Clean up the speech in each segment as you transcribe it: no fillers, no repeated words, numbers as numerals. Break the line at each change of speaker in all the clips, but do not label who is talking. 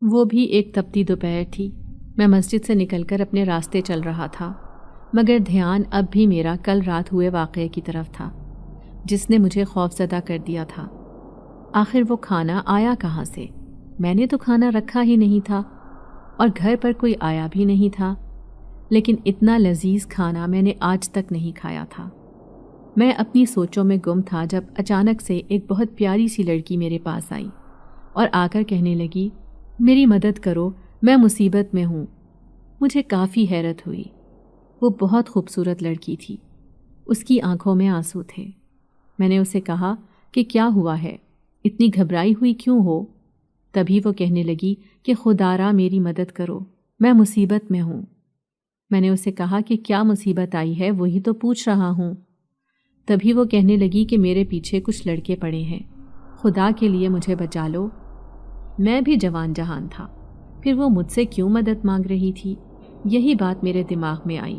وہ بھی ایک تپتی دوپہر تھی۔ میں مسجد سے نکل کر اپنے راستے چل رہا تھا، مگر دھیان اب بھی میرا کل رات ہوئے واقعے کی طرف تھا جس نے مجھے خوفزدہ کر دیا تھا۔ آخر وہ کھانا آیا کہاں سے؟ میں نے تو کھانا رکھا ہی نہیں تھا اور گھر پر کوئی آیا بھی نہیں تھا، لیکن اتنا لذیذ کھانا میں نے آج تک نہیں کھایا تھا۔ میں اپنی سوچوں میں گم تھا جب اچانک سے ایک بہت پیاری سی لڑکی میرے پاس آئی اور آ کر کہنے لگی، میری مدد کرو، میں مصیبت میں ہوں۔ مجھے کافی حیرت ہوئی۔ وہ بہت خوبصورت لڑکی تھی، اس کی آنکھوں میں آنسو تھے۔ میں نے اسے کہا کہ کیا ہوا ہے، اتنی گھبرائی ہوئی کیوں ہو؟ تبھی وہ کہنے لگی کہ خدا را میری مدد کرو، میں مصیبت میں ہوں۔ میں نے اسے کہا کہ کیا مصیبت آئی ہے، وہی تو پوچھ رہا ہوں۔ تبھی وہ کہنے لگی کہ میرے پیچھے کچھ لڑکے پڑے ہیں، خدا کے لیے مجھے بچا لو۔ میں بھی جوان جہان تھا، پھر وہ مجھ سے کیوں مدد مانگ رہی تھی؟ یہی بات میرے دماغ میں آئی۔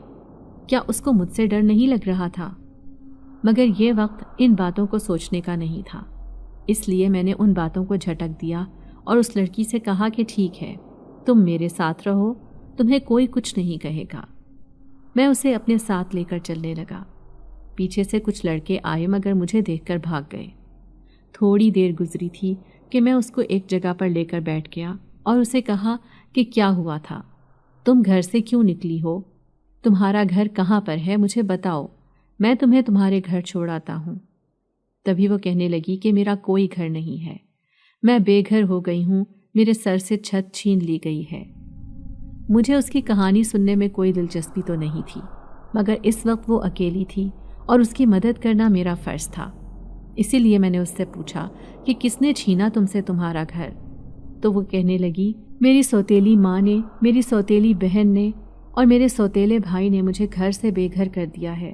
کیا اس کو مجھ سے ڈر نہیں لگ رہا تھا؟ مگر یہ وقت ان باتوں کو سوچنے کا نہیں تھا، اس لیے میں نے ان باتوں کو جھٹک دیا اور اس لڑکی سے کہا کہ ٹھیک ہے، تم میرے ساتھ رہو، تمہیں کوئی کچھ نہیں کہے گا۔ میں اسے اپنے ساتھ لے کر چلنے لگا۔ پیچھے سے کچھ لڑکے آئے مگر مجھے دیکھ کر بھاگ گئے۔ تھوڑی دیر گزری تھی کہ میں اس کو ایک جگہ پر لے کر بیٹھ گیا اور اسے کہا کہ کیا ہوا تھا، تم گھر سے کیوں نکلی ہو، تمہارا گھر کہاں پر ہے، مجھے بتاؤ، میں تمہیں تمہارے گھر چھوڑ آتا ہوں۔ تبھی وہ کہنے لگی کہ میرا کوئی گھر نہیں ہے، میں بے گھر ہو گئی ہوں، میرے سر سے چھت چھین لی گئی ہے۔ مجھے اس کی کہانی سننے میں کوئی دلچسپی تو نہیں تھی، مگر اس وقت وہ اکیلی تھی اور اس کی مدد کرنا میرا فرض تھا۔ اسی لیے میں نے اس سے پوچھا کہ کس نے چھینا تم سے تمہارا گھر؟ تو وہ کہنے لگی، میری سوتیلی ماں نے، میری سوتیلی بہن نے اور میرے سوتیلے بھائی نے مجھے گھر سے بے گھر کر دیا ہے۔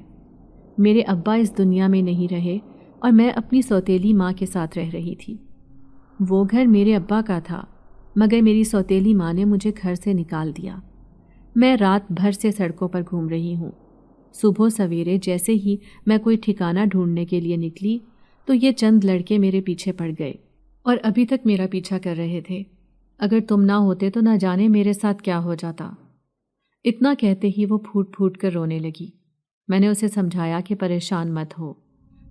میرے ابا اس دنیا میں نہیں رہے اور میں اپنی سوتیلی ماں کے ساتھ رہ رہی تھی۔ وہ گھر میرے ابا کا تھا، مگر میری سوتیلی ماں نے مجھے گھر سے نکال دیا۔ میں رات بھر سے سڑکوں پر گھوم رہی ہوں۔ صبح سویرے جیسے ہی میں کوئی ٹھکانہ ڈھونڈنے کے لیے نکلی تو یہ چند لڑکے میرے پیچھے پڑ گئے اور ابھی تک میرا پیچھا کر رہے تھے۔ اگر تم نہ ہوتے تو نہ جانے میرے ساتھ کیا ہو جاتا۔ اتنا کہتے ہی وہ پھوٹ پھوٹ کر رونے لگی۔ میں نے اسے سمجھایا کہ پریشان مت ہو،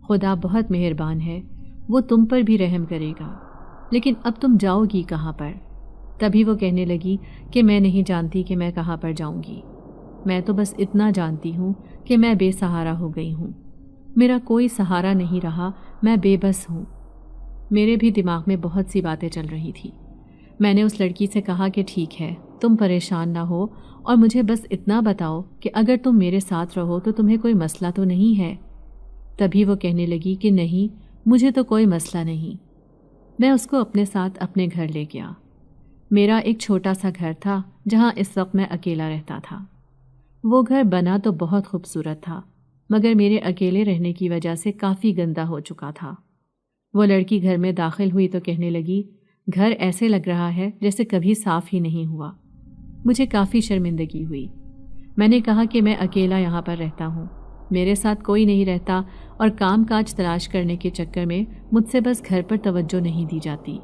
خدا بہت مہربان ہے، وہ تم پر بھی رحم کرے گا، لیکن اب تم جاؤ گی کہاں پر؟ تبھی وہ کہنے لگی کہ میں نہیں جانتی کہ میں کہاں پر جاؤں گی، میں تو بس اتنا جانتی ہوں کہ میں بے سہارا ہو گئی ہوں، میرا کوئی سہارا نہیں رہا، میں بے بس ہوں۔ میرے بھی دماغ میں بہت سی باتیں چل رہی تھی۔ میں نے اس لڑکی سے کہا کہ ٹھیک ہے، تم پریشان نہ ہو اور مجھے بس اتنا بتاؤ کہ اگر تم میرے ساتھ رہو تو تمہیں کوئی مسئلہ تو نہیں ہے؟ تبھی وہ کہنے لگی کہ نہیں، مجھے تو کوئی مسئلہ نہیں۔ میں اس کو اپنے ساتھ اپنے گھر لے گیا۔ میرا ایک چھوٹا سا گھر تھا جہاں اس وقت میں اکیلا رہتا تھا۔ وہ گھر بنا تو بہت خوبصورت تھا، مگر میرے اکیلے رہنے کی وجہ سے کافی گندا ہو چکا تھا۔ وہ لڑکی گھر میں داخل ہوئی تو کہنے لگی، گھر ایسے لگ رہا ہے جیسے کبھی صاف ہی نہیں ہوا۔ مجھے کافی شرمندگی ہوئی۔ میں نے کہا کہ میں اکیلا یہاں پر رہتا ہوں، میرے ساتھ کوئی نہیں رہتا اور کام کاج تلاش کرنے کے چکر میں مجھ سے بس گھر پر توجہ نہیں دی جاتی۔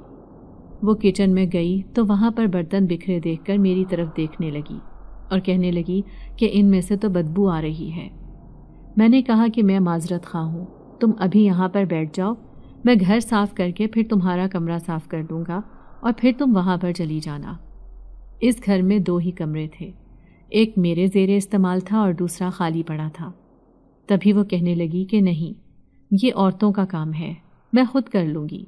وہ کچن میں گئی تو وہاں پر برتن بکھرے دیکھ کر میری طرف دیکھنے لگی اور کہنے لگی کہ ان میں سے تو بدبو آ رہی ہے۔ میں نے کہا کہ میں معذرت خواہ ہوں، تم ابھی یہاں پر بیٹھ جاؤ، میں گھر صاف کر کے پھر تمہارا کمرہ صاف کر دوں گا اور پھر تم وہاں پر چلی جانا۔ اس گھر میں 2 ہی کمرے تھے، ایک میرے زیر استعمال تھا اور دوسرا خالی پڑا تھا۔ تبھی وہ کہنے لگی کہ نہیں، یہ عورتوں کا کام ہے، میں خود کر لوں گی۔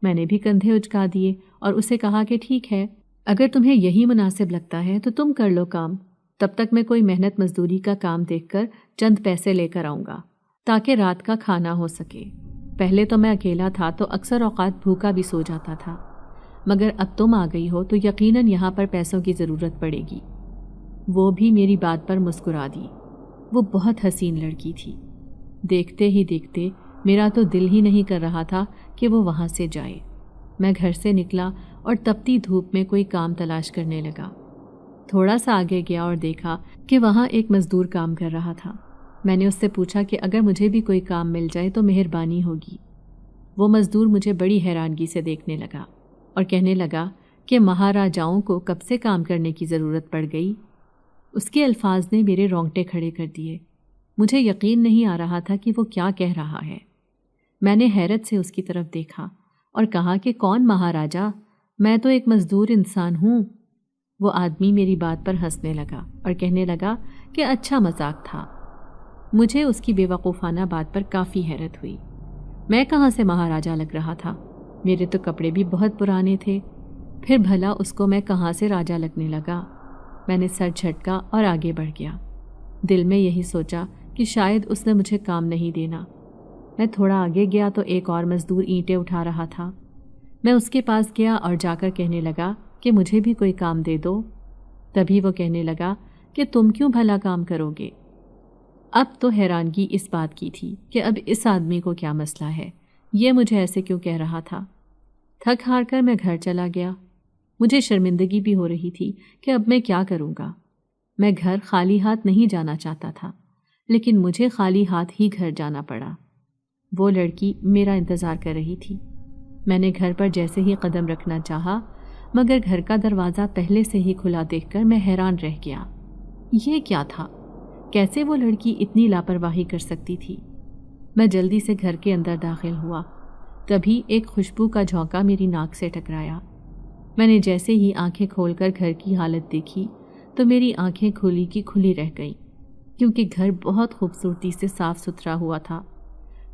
میں نے بھی کندھے اچکا دیے اور اسے کہا کہ ٹھیک ہے، اگر تمہیں یہی مناسب لگتا ہے تو تم کر لو کام، تب تک میں کوئی محنت مزدوری کا کام دیکھ کر چند پیسے لے کر آؤں گا تاکہ رات کا کھانا ہو سکے۔ پہلے تو میں اکیلا تھا تو اکثر اوقات بھوکا بھی سو جاتا تھا، مگر اب تم آ گئی ہو تو یقیناً یہاں پر پیسوں کی ضرورت پڑے گی۔ وہ بھی میری بات پر مسکرا دی۔ وہ بہت حسین لڑکی تھی، دیکھتے ہی دیکھتے میرا تو دل ہی نہیں کر رہا تھا کہ وہ وہاں سے جائے۔ میں گھر سے نکلا اور تپتی دھوپ میں کوئی کام تلاش کرنے لگا۔ تھوڑا سا آگے گیا اور دیکھا کہ وہاں ایک مزدور کام کر رہا تھا۔ میں نے اس سے پوچھا کہ اگر مجھے بھی کوئی کام مل جائے تو مہربانی ہوگی۔ وہ مزدور مجھے بڑی حیرانگی سے دیکھنے لگا اور کہنے لگا کہ مہاراجاؤں کو کب سے کام کرنے کی ضرورت پڑ گئی؟ اس کے الفاظ نے میرے رونگٹے کھڑے کر دیے۔ مجھے یقین نہیں آ رہا تھا کہ وہ کیا کہہ رہا ہے۔ میں نے حیرت سے اس کی طرف دیکھا اور کہا کہ کون مہاراجا؟ میں تو ایک مزدور انسان ہوں۔ وہ آدمی میری بات پر ہنسنے لگا اور کہنے لگا کہ اچھا مذاق تھا۔ مجھے اس کی بے وقوفانہ بات پر کافی حیرت ہوئی۔ میں کہاں سے مہاراجا لگ رہا تھا؟ میرے تو کپڑے بھی بہت پرانے تھے، پھر بھلا اس کو میں کہاں سے راجا لگنے لگا؟ میں نے سر جھٹکا اور آگے بڑھ گیا۔ دل میں یہی سوچا کہ شاید اس نے مجھے کام نہیں دینا۔ میں تھوڑا آگے گیا تو ایک اور مزدور اینٹیں اٹھا رہا تھا۔ میں اس کے پاس گیا اور جا کر کہنے لگا کہ مجھے بھی کوئی کام دے دو۔ تبھی وہ کہنے لگا کہ تم کیوں بھلا کام کرو گے؟ اب تو حیرانگی اس بات کی تھی کہ اب اس آدمی کو کیا مسئلہ ہے، یہ مجھے ایسے کیوں کہہ رہا تھا۔ تھک ہار کر میں گھر چلا گیا۔ مجھے شرمندگی بھی ہو رہی تھی کہ اب میں کیا کروں گا۔ میں گھر خالی ہاتھ نہیں جانا چاہتا تھا، لیکن مجھے خالی ہاتھ ہی گھر جانا پڑا۔ وہ لڑکی میرا انتظار کر رہی تھی۔ میں نے گھر پر جیسے ہی قدم رکھنا چاہا، مگر گھر کا دروازہ پہلے سے ہی کھلا دیکھ کر میں حیران رہ گیا۔ یہ کیا تھا؟ کیسے وہ لڑکی اتنی لاپرواہی کر سکتی تھی؟ میں جلدی سے گھر کے اندر داخل ہوا۔ تبھی ایک خوشبو کا جھونکا میری ناک سے ٹکرایا۔ میں نے جیسے ہی آنکھیں کھول کر گھر کی حالت دیکھی تو میری آنکھیں کھلی کی کھلی رہ گئیں، کیونکہ گھر بہت خوبصورتی سے صاف ستھرا ہوا تھا۔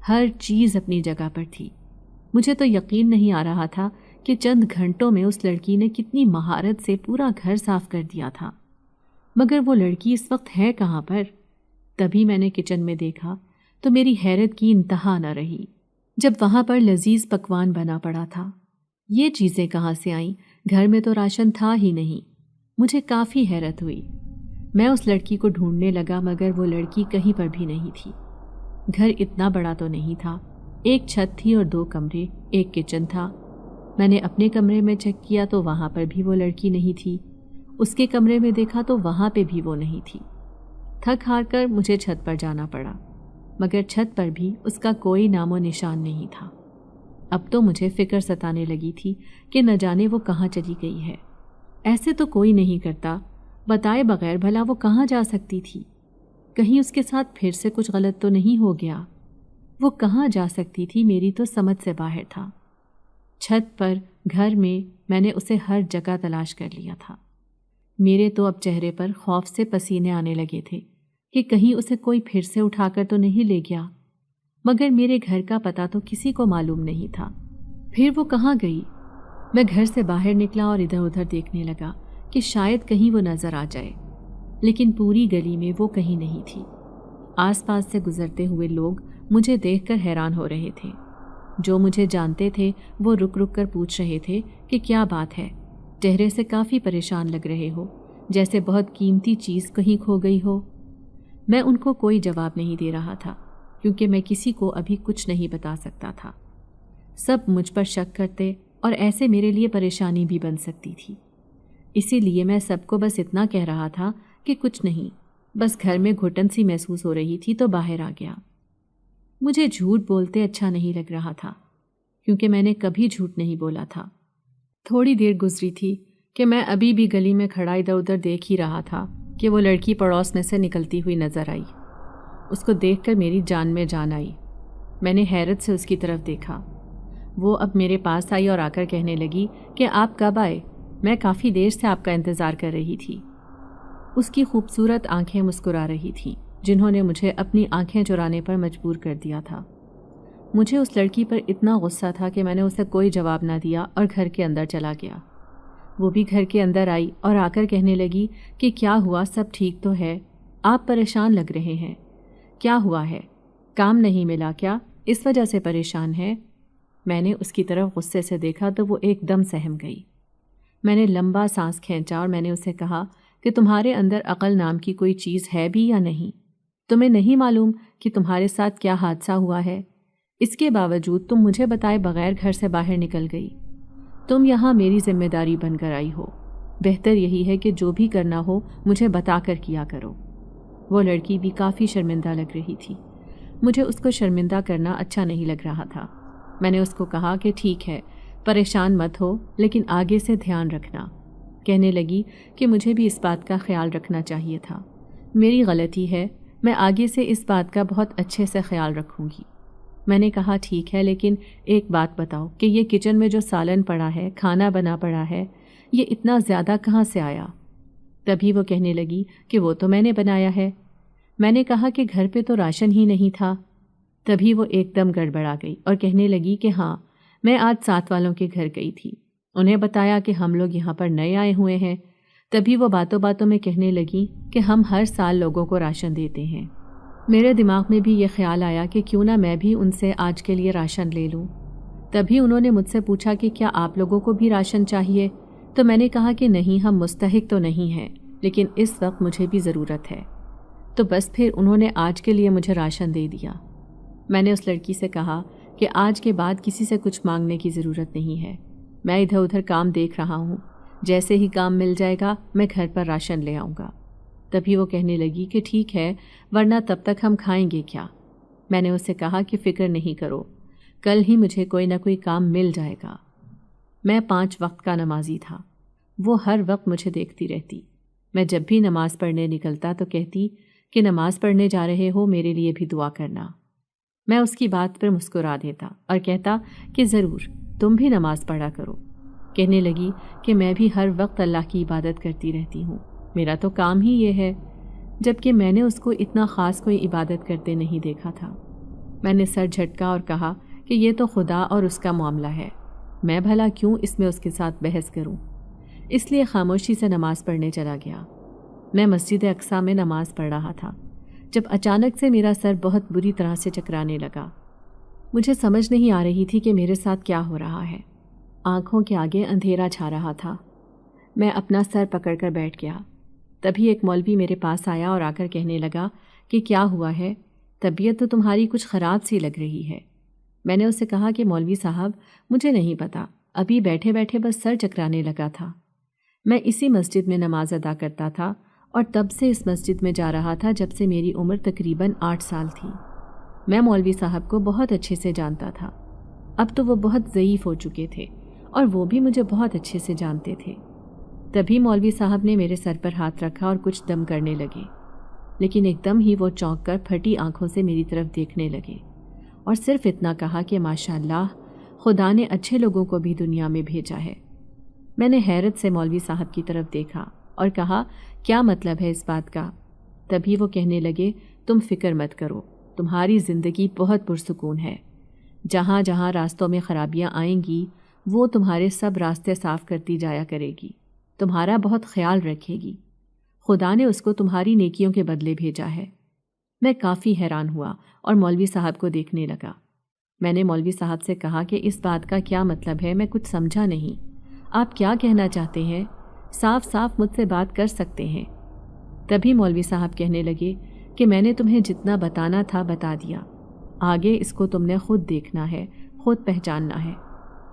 ہر چیز اپنی جگہ پر تھی۔ مجھے تو یقین نہیں آ رہا تھا کہ چند گھنٹوں میں اس لڑکی نے کتنی مہارت سے پورا گھر صاف کر دیا تھا۔ مگر وہ لڑکی اس وقت ہے کہاں پر؟ تبھی میں نے کچن میں دیکھا تو میری حیرت کی انتہا نہ رہی جب وہاں پر لذیذ پکوان بنا پڑا تھا۔ یہ چیزیں کہاں سے آئیں؟ گھر میں تو راشن تھا ہی نہیں۔ مجھے کافی حیرت ہوئی۔ میں اس لڑکی کو ڈھونڈنے لگا، مگر وہ لڑکی کہیں پر بھی نہیں تھی۔ گھر اتنا بڑا تو نہیں تھا، ایک چھت تھی اور 2 کمرے، ایک کچن تھا۔ میں نے اپنے کمرے میں چیک کیا تو وہاں پر بھی وہ لڑکی نہیں تھی۔ اس کے کمرے میں دیکھا تو وہاں پہ بھی وہ نہیں تھی۔ تھک ہار کر مجھے چھت پر جانا پڑا، مگر چھت پر بھی اس کا کوئی نام و نشان نہیں تھا۔ اب تو مجھے فکر ستانے لگی تھی کہ نہ جانے وہ کہاں چلی گئی ہے۔ ایسے تو کوئی نہیں کرتا، بتائے بغیر بھلا وہ کہاں جا سکتی تھی؟ کہیں اس کے ساتھ پھر سے کچھ غلط تو نہیں ہو گیا؟ وہ کہاں جا سکتی تھی؟ میری تو سمجھ سے باہر تھا۔ چھت پر، گھر میں نے اسے ہر جگہ تلاش کر لیا تھا۔ میرے تو اب چہرے پر خوف سے پسینے آنے لگے تھے کہ کہیں اسے کوئی پھر سے اٹھا کر تو نہیں لے گیا۔ مگر میرے گھر کا پتہ تو کسی کو معلوم نہیں تھا۔ پھر وہ کہاں گئی؟ میں گھر سے باہر نکلا اور ادھر ادھر دیکھنے لگا کہ شاید کہیں وہ نظر آ جائے، لیکن پوری گلی میں وہ کہیں نہیں تھی۔ آس پاس سے گزرتے ہوئے لوگ مجھے دیکھ کر حیران ہو رہے تھے۔ جو مجھے جانتے تھے وہ رک رک کر پوچھ رہے تھے کہ کیا بات ہے، چہرے سے کافی پریشان لگ رہے ہو، جیسے بہت قیمتی چیز کہیں کھو گئی ہو۔ میں ان کو کوئی جواب نہیں دے رہا تھا، کیونکہ میں کسی کو ابھی کچھ نہیں بتا سکتا تھا۔ سب مجھ پر شک کرتے اور ایسے میرے لیے پریشانی بھی بن سکتی تھی۔ اسی لیے میں سب کو بس اتنا کہہ رہا تھا کہ کچھ نہیں، بس گھر میں گھٹن سی محسوس ہو رہی تھی تو باہر آ گیا۔ مجھے جھوٹ بولتے اچھا نہیں لگ رہا تھا، کیونکہ میں نے کبھی جھوٹ نہیں بولا تھا۔ تھوڑی دیر گزری تھی کہ میں ابھی بھی گلی میں کھڑا ادھر ادھر دیکھ ہی رہا تھا کہ وہ لڑکی پڑوس میں سے نکلتی ہوئی نظر آئی۔ اس کو دیکھ کر میری جان میں جان آئی۔ میں نے حیرت سے اس کی طرف دیکھا۔ وہ اب میرے پاس آئی اور آ کر کہنے لگی کہ آپ کب آئے؟ میں کافی دیر سے آپ کا انتظار کر رہی تھی۔ اس کی خوبصورت آنکھیں مسکرا رہی تھیں، جنہوں نے مجھے اپنی آنکھیں چرانے پر مجبور کر دیا تھا۔ مجھے اس لڑکی پر اتنا غصہ تھا کہ میں نے اسے کوئی جواب نہ دیا اور گھر کے اندر چلا گیا۔ وہ بھی گھر کے اندر آئی اور آ کر کہنے لگی کہ کیا ہوا، سب ٹھیک تو ہے؟ آپ پریشان لگ رہے ہیں، کیا ہوا ہے؟ کام نہیں ملا کیا؟ اس وجہ سے پریشان ہے؟ میں نے اس کی طرف غصے سے دیکھا تو وہ ایک دم سہم گئی۔ میں نے لمبا سانس کھینچا اور میں نے اسے کہا کہ تمہارے اندر عقل نام کی کوئی چیز ہے بھی یا نہیں؟ تمہیں نہیں معلوم کہ تمہارے ساتھ کیا حادثہ ہوا ہے؟ اس کے باوجود تم مجھے بتائے بغیر گھر سے باہر نکل گئی۔ تم یہاں میری ذمہ داری بن کر آئی ہو۔ بہتر یہی ہے کہ جو بھی کرنا ہو مجھے بتا کر کیا کرو۔ وہ لڑکی بھی کافی شرمندہ لگ رہی تھی۔ مجھے اس کو شرمندہ کرنا اچھا نہیں لگ رہا تھا۔ میں نے اس کو کہا کہ ٹھیک ہے، پریشان مت ہو، لیکن آگے سے دھیان رکھنا۔ کہنے لگی کہ مجھے بھی اس بات کا خیال رکھنا چاہیے تھا، میری غلطی ہے، میں آگے سے اس بات کا بہت اچھے سے خیال رکھوں گی۔ میں نے کہا ٹھیک ہے، لیکن ایک بات بتاؤ کہ یہ کچن میں جو سالن پڑا ہے، کھانا بنا پڑا ہے، یہ اتنا زیادہ کہاں سے آیا؟ تبھی وہ کہنے لگی کہ وہ تو میں نے بنایا ہے۔ میں نے کہا کہ گھر پہ تو راشن ہی نہیں تھا۔ تبھی وہ ایک دم گڑبڑا گئی اور کہنے لگی کہ ہاں، میں آج ساتھ والوں کے گھر گئی تھی، انہیں بتایا کہ ہم لوگ یہاں پر نئے آئے ہوئے ہیں۔ تبھی وہ باتوں باتوں میں کہنے لگی کہ ہم ہر سال لوگوں کو راشن دیتے ہیں۔ میرے دماغ میں بھی یہ خیال آیا کہ کیوں نہ میں بھی ان سے آج کے لیے راشن لے لوں۔ تبھی انہوں نے مجھ سے پوچھا کہ کیا آپ لوگوں کو بھی راشن چاہیے؟ تو میں نے کہا کہ نہیں، ہم مستحق تو نہیں ہیں، لیکن اس وقت مجھے بھی ضرورت ہے۔ تو بس پھر انہوں نے آج کے لیے مجھے راشن دے دیا۔ میں نے اس لڑکی سے کہا کہ آج کے بعد کسی سے کچھ مانگنے کی ضرورت نہیں ہے، میں ادھر ادھر کام دیکھ رہا ہوں، جیسے ہی کام مل جائے گا میں گھر پر راشن لے آؤں گا۔ تبھی وہ کہنے لگی کہ ٹھیک ہے، ورنہ تب تک ہم کھائیں گے کیا؟ میں نے اس سے کہا کہ فکر نہیں کرو، کل ہی مجھے کوئی نہ کوئی کام مل جائے گا۔ میں 5 وقت کا نمازی تھا، وہ ہر وقت مجھے دیکھتی رہتی۔ میں جب بھی نماز پڑھنے نکلتا تو کہتی کہ نماز پڑھنے جا رہے ہو، میرے لیے بھی دعا کرنا۔ میں اس کی بات پر مسکرا دیتا اور کہتا کہ ضرور، تم بھی نماز پڑھا کرو۔ کہنے لگی کہ میں بھی ہر وقت اللہ کی عبادت کرتی رہتی ہوں، میرا تو کام ہی یہ ہے، جبکہ میں نے اس کو اتنا خاص کوئی عبادت کرتے نہیں دیکھا تھا۔ میں نے سر جھٹکا اور کہا کہ یہ تو خدا اور اس کا معاملہ ہے، میں بھلا کیوں اس میں اس کے ساتھ بحث کروں؟ اس لیے خاموشی سے نماز پڑھنے چلا گیا۔ میں مسجد اقصیٰ میں نماز پڑھ رہا تھا جب اچانک سے میرا سر بہت بری طرح سے چکرانے لگا۔ مجھے سمجھ نہیں آ رہی تھی کہ میرے ساتھ کیا ہو رہا ہے۔ آنکھوں کے آگے اندھیرا چھا رہا تھا۔ میں اپنا سر پکڑ کر بیٹھ گیا۔ تبھی ایک مولوی میرے پاس آیا اور آ کر کہنے لگا کہ کیا ہوا ہے؟ طبیعت تو تمہاری کچھ خراب سی لگ رہی ہے۔ میں نے اسے کہا کہ مولوی صاحب، مجھے نہیں پتا، ابھی بیٹھے بیٹھے بس سر چکرانے لگا تھا۔ میں اسی مسجد میں نماز ادا کرتا تھا اور تب سے اس مسجد میں جا رہا تھا جب سے میری عمر تقریباً 8 سال تھی۔ میں مولوی صاحب کو بہت اچھے سے جانتا تھا۔ اب تو وہ بہت ضعیف ہو چکے تھے اور وہ بھی مجھے بہت اچھے سے جانتے تھے۔ تبھی مولوی صاحب نے میرے سر پر ہاتھ رکھا اور کچھ دم کرنے لگے، لیکن ایک دم ہی وہ چونک کر پھٹی آنکھوں سے میری طرف دیکھنے لگے اور صرف اتنا کہا کہ ماشاءاللہ، خدا نے اچھے لوگوں کو بھی دنیا میں بھیجا ہے۔ میں نے حیرت سے مولوی صاحب کی طرف دیکھا اور کہا کیا مطلب ہے اس بات کا؟ تبھی وہ کہنے لگے تم فکر مت کرو، تمہاری زندگی بہت پرسکون ہے، جہاں جہاں راستوں میں خرابیاں آئیں گی وہ تمہارے سب راستے صاف کرتی جایا کرے گی، تمہارا بہت خیال رکھے گی، خدا نے اس کو تمہاری نیکیوں کے بدلے بھیجا ہے۔ میں کافی حیران ہوا اور مولوی صاحب کو دیکھنے لگا۔ میں نے مولوی صاحب سے کہا کہ اس بات کا کیا مطلب ہے؟ میں کچھ سمجھا نہیں، آپ کیا کہنا چاہتے ہیں؟ صاف صاف مجھ سے بات کر سکتے ہیں۔ تبھی مولوی صاحب کہنے لگے کہ میں نے تمہیں جتنا بتانا تھا بتا دیا، آگے اس کو تم نے خود دیکھنا ہے، خود پہچاننا ہے،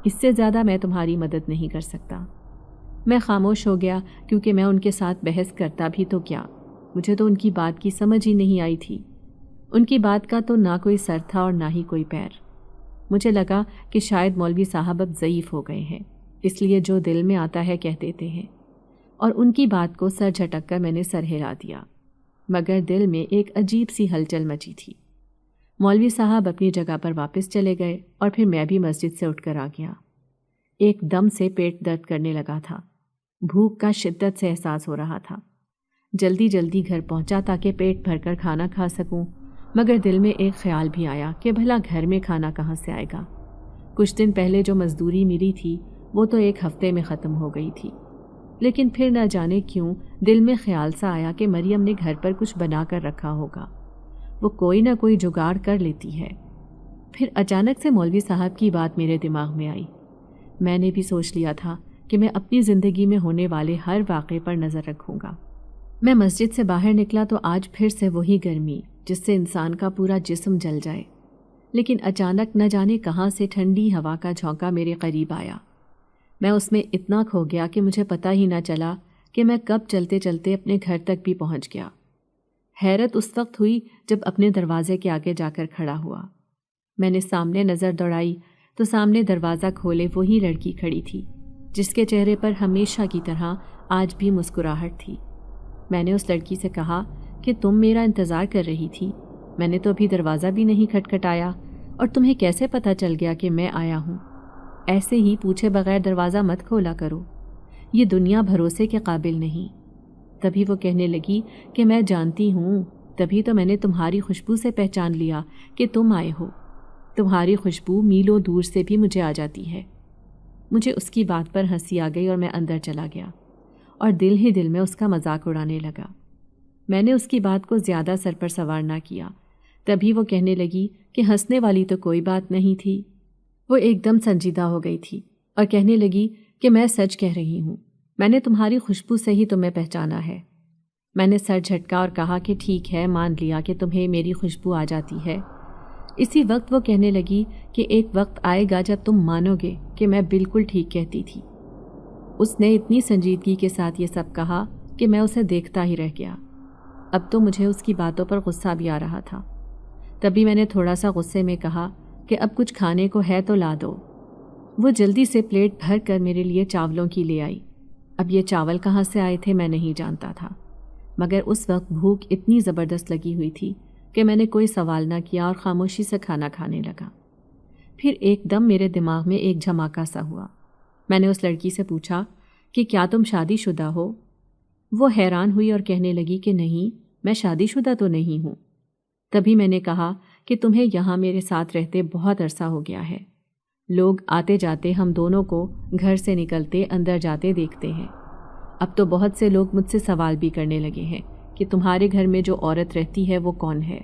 اس سے زیادہ میں تمہاری مدد نہیں کر سکتا۔ میں خاموش ہو گیا کیونکہ میں ان کے ساتھ بحث کرتا بھی تو کیا، مجھے تو ان کی بات کی سمجھ ہی نہیں آئی تھی۔ ان کی بات کا تو نہ کوئی سر تھا اور نہ ہی کوئی پیر۔ مجھے لگا کہ شاید مولوی صاحب اب ضعیف ہو گئے ہیں، اس لیے جو دل میں آتا ہے کہہ دیتے ہیں، اور ان کی بات کو سر جھٹک کر میں نے سر ہلا دیا، مگر دل میں ایک عجیب سی ہلچل مچی تھی۔ مولوی صاحب اپنی جگہ پر واپس چلے گئے اور پھر میں بھی مسجد سے اٹھ کر آ گیا۔ ایک دم سے پیٹ درد کرنے لگا تھا، بھوک کا شدت سے احساس ہو رہا تھا۔ جلدی جلدی گھر پہنچا تاکہ پیٹ بھر کر کھانا کھا سکوں، مگر دل میں ایک خیال بھی آیا کہ بھلا گھر میں کھانا کہاں سے آئے گا؟ کچھ دن پہلے جو مزدوری ملی تھی وہ تو 1 ہفتے میں ختم ہو گئی تھی، لیکن پھر نہ جانے کیوں دل میں خیال سا آیا کہ مریم نے گھر پر کچھ بنا کر رکھا ہوگا، وہ کوئی نہ کوئی جگاڑ کر لیتی ہے۔ پھر اچانک سے مولوی صاحب کی بات میرے دماغ میں آئی۔ میں نے بھی سوچ لیا تھا کہ میں اپنی زندگی میں ہونے والے ہر واقعے پر نظر رکھوں گا۔ میں مسجد سے باہر نکلا تو آج پھر سے وہی گرمی جس سے انسان کا پورا جسم جل جائے، لیکن اچانک نہ جانے کہاں سے ٹھنڈی ہوا کا جھونکا میرے قریب آیا۔ میں اس میں اتنا کھو گیا کہ مجھے پتہ ہی نہ چلا کہ میں کب چلتے چلتے اپنے گھر تک بھی پہنچ گیا۔ حیرت اس وقت ہوئی جب اپنے دروازے کے آگے جا کر کھڑا ہوا۔ میں نے سامنے نظر دوڑائی تو سامنے دروازہ کھولے وہی لڑکی کھڑی تھی جس کے چہرے پر ہمیشہ کی طرح آج بھی مسکراہٹ تھی۔ میں نے اس لڑکی سے کہا کہ تم میرا انتظار کر رہی تھی، میں نے تو ابھی دروازہ بھی نہیں کھٹکھٹایا، اور تمہیں کیسے پتہ چل گیا کہ میں آیا ہوں؟ ایسے ہی پوچھے بغیر دروازہ مت کھولا کرو، یہ دنیا بھروسے کے قابل نہیں۔ تبھی وہ کہنے لگی کہ میں جانتی ہوں، تبھی تو میں نے تمہاری خوشبو سے پہچان لیا کہ تم آئے ہو، تمہاری خوشبو میلوں دور سے بھی مجھے آ جاتی ہے۔ مجھے اس کی بات پر ہنسی آ گئی اور میں اندر چلا گیا اور دل ہی دل میں اس کا مذاق اڑانے لگا۔ میں نے اس کی بات کو زیادہ سر پر سوار نہ کیا۔ تبھی وہ کہنے لگی کہ ہنسنے والی تو کوئی بات نہیں تھی۔ وہ ایک دم سنجیدہ ہو گئی تھی اور کہنے لگی کہ میں سچ کہہ رہی ہوں، میں نے تمہاری خوشبو سے ہی تمہیں پہچانا ہے۔ میں نے سر جھٹکا اور کہا کہ ٹھیک ہے، مان لیا کہ تمہیں میری خوشبو آ جاتی ہے۔ اسی وقت وہ کہنے لگی کہ ایک وقت آئے گا جب تم مانو گے کہ میں بالکل ٹھیک کہتی تھی۔ اس نے اتنی سنجیدگی کے ساتھ یہ سب کہا کہ میں اسے دیکھتا ہی رہ گیا۔ اب تو مجھے اس کی باتوں پر غصہ بھی آ رہا تھا۔ تبھی میں نے تھوڑا سا غصے میں کہا کہ اب کچھ کھانے کو ہے تو لا دو۔ وہ جلدی سے پلیٹ بھر کر میرے لیے چاولوں کی لے آئی۔ اب یہ چاول کہاں سے آئے تھے میں نہیں جانتا تھا، مگر اس وقت بھوک اتنی زبردست لگی ہوئی تھی کہ میں نے کوئی سوال نہ کیا اور خاموشی سے کھانا کھانے لگا۔ پھر ایک دم میرے دماغ میں ایک جھماکا سا ہوا۔ میں نے اس لڑکی سے پوچھا کہ کیا تم شادی شدہ ہو؟ وہ حیران ہوئی اور کہنے لگی کہ نہیں، میں شادی شدہ تو نہیں ہوں۔ تبھی میں نے کہا کہ تمہیں یہاں میرے ساتھ رہتے بہت عرصہ ہو گیا ہے، لوگ آتے جاتے ہم دونوں کو گھر سے نکلتے اندر جاتے دیکھتے ہیں۔ اب تو بہت سے لوگ مجھ سے سوال بھی کرنے لگے ہیں کہ تمہارے گھر میں جو عورت رہتی ہے وہ کون ہے،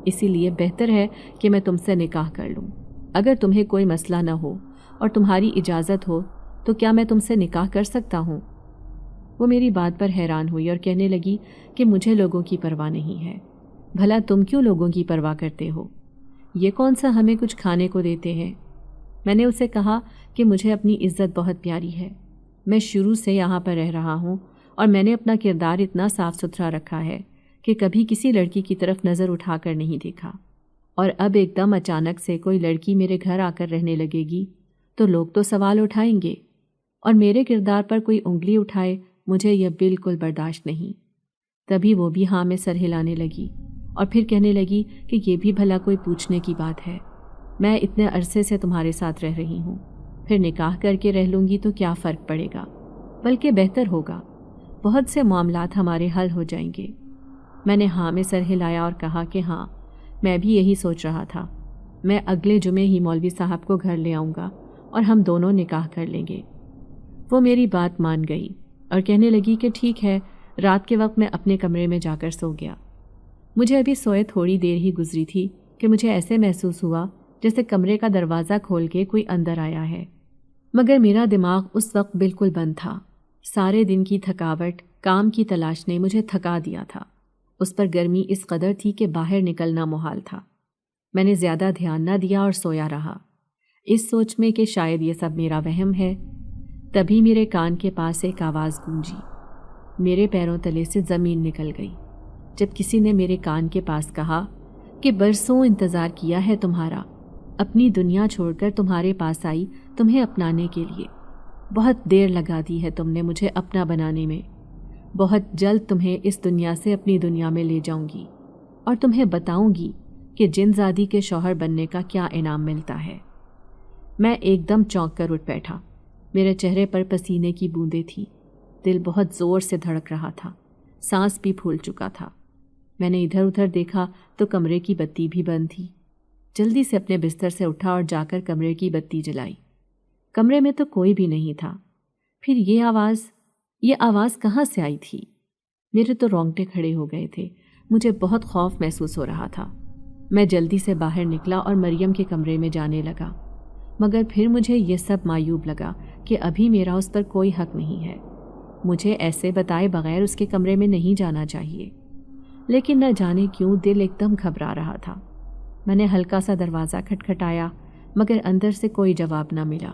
اسی لیے بہتر ہے کہ میں تم سے نکاح کر لوں۔ اگر تمہیں کوئی مسئلہ نہ ہو اور تمہاری اجازت ہو تو کیا میں تم سے نکاح کر سکتا ہوں؟ وہ میری بات پر حیران ہوئی اور کہنے لگی کہ مجھے لوگوں کی پرواہ نہیں ہے۔ بھلا تم کیوں لوگوں کی پرواہ کرتے ہو؟ یہ کون سا ہمیں کچھ کھانے کو دیتے ہیں؟ میں نے اسے کہا کہ مجھے اپنی عزت بہت پیاری ہے، میں شروع سے یہاں پر رہ رہا ہوں اور میں نے اپنا کردار اتنا صاف ستھرا رکھا ہے کہ کبھی کسی لڑکی کی طرف نظر اٹھا کر نہیں دیکھا، اور اب ایک دم اچانک سے کوئی لڑکی میرے گھر آ کر رہنے لگے گی تو لوگ تو سوال اٹھائیں گے، اور میرے کردار پر کوئی انگلی اٹھائے مجھے یہ بالکل برداشت نہیں۔ تبھی وہ بھی ہاں میں سر ہلانے لگی اور پھر کہنے لگی کہ یہ بھی بھلا کوئی پوچھنے کی بات ہے، میں اتنے عرصے سے تمہارے ساتھ رہ رہی ہوں، پھر نکاح کر کے رہ لوں گی تو کیا فرق پڑے گا، بلکہ بہتر ہوگا، بہت سے معاملات ہمارے حل ہو جائیں گے۔ میں نے ہاں میں سر ہلایا اور کہا کہ ہاں، میں بھی یہی سوچ رہا تھا، میں اگلے جمعے ہی مولوی صاحب کو گھر لے آؤں گا اور ہم دونوں نکاح کر لیں گے۔ وہ میری بات مان گئی اور کہنے لگی کہ ٹھیک ہے، رات کے وقت میں اپنے کمرے میں جا کر سو گیا۔ مجھے ابھی سوئے تھوڑی دیر ہی گزری تھی کہ مجھے ایسے محسوس ہوا جیسے کمرے کا دروازہ کھول کے کوئی اندر آیا ہے، مگر میرا دماغ اس وقت بالکل بند تھا۔ سارے دن کی تھکاوٹ، کام کی تلاش نے مجھے تھکا دیا تھا، اس پر گرمی اس قدر تھی کہ باہر نکلنا محال تھا۔ میں نے زیادہ دھیان نہ دیا اور سویا رہا، اس سوچ میں کہ شاید یہ سب میرا وہم ہے۔ تبھی میرے کان کے پاس ایک آواز گونجی، میرے پیروں تلے سے زمین نکل گئی جب کسی نے میرے کان کے پاس کہا کہ برسوں انتظار کیا ہے تمہارا، اپنی دنیا چھوڑ کر تمہارے پاس آئی تمہیں اپنانے کے لیے، بہت دیر لگا دی ہے تم نے مجھے اپنا بنانے میں، بہت جلد تمہیں اس دنیا سے اپنی دنیا میں لے جاؤں گی اور تمہیں بتاؤں گی کہ جن زادی کے شوہر بننے کا کیا انعام ملتا ہے۔ میں ایک دم چونک کر اٹھ بیٹھا، میرے چہرے پر پسینے کی بوندیں تھیں، دل بہت زور سے دھڑک رہا تھا، سانس بھی پھول چکا تھا۔ میں نے ادھر ادھر دیکھا تو کمرے کی بتی بھی بند تھی۔ جلدی سے اپنے بستر سے اٹھا اور جا کر کمرے کی بتی جلائی۔ کمرے میں تو کوئی بھی نہیں تھا۔ پھر یہ آواز کہاں سے آئی تھی؟ میرے تو رونگٹے کھڑے ہو گئے تھے، مجھے بہت خوف محسوس ہو رہا تھا۔ میں جلدی سے باہر نکلا اور مریم کے کمرے میں جانے لگا، مگر پھر مجھے یہ سب معیوب لگا کہ ابھی میرا اس پر کوئی حق نہیں ہے، مجھے ایسے بتائے بغیر اس کے کمرے میں نہیں جانا چاہیے۔ لیکن نہ جانے کیوں دل ایک دم گھبرا رہا تھا۔ میں نے ہلکا سا دروازہ کھٹکھٹایا مگر اندر سے کوئی جواب نہ ملا۔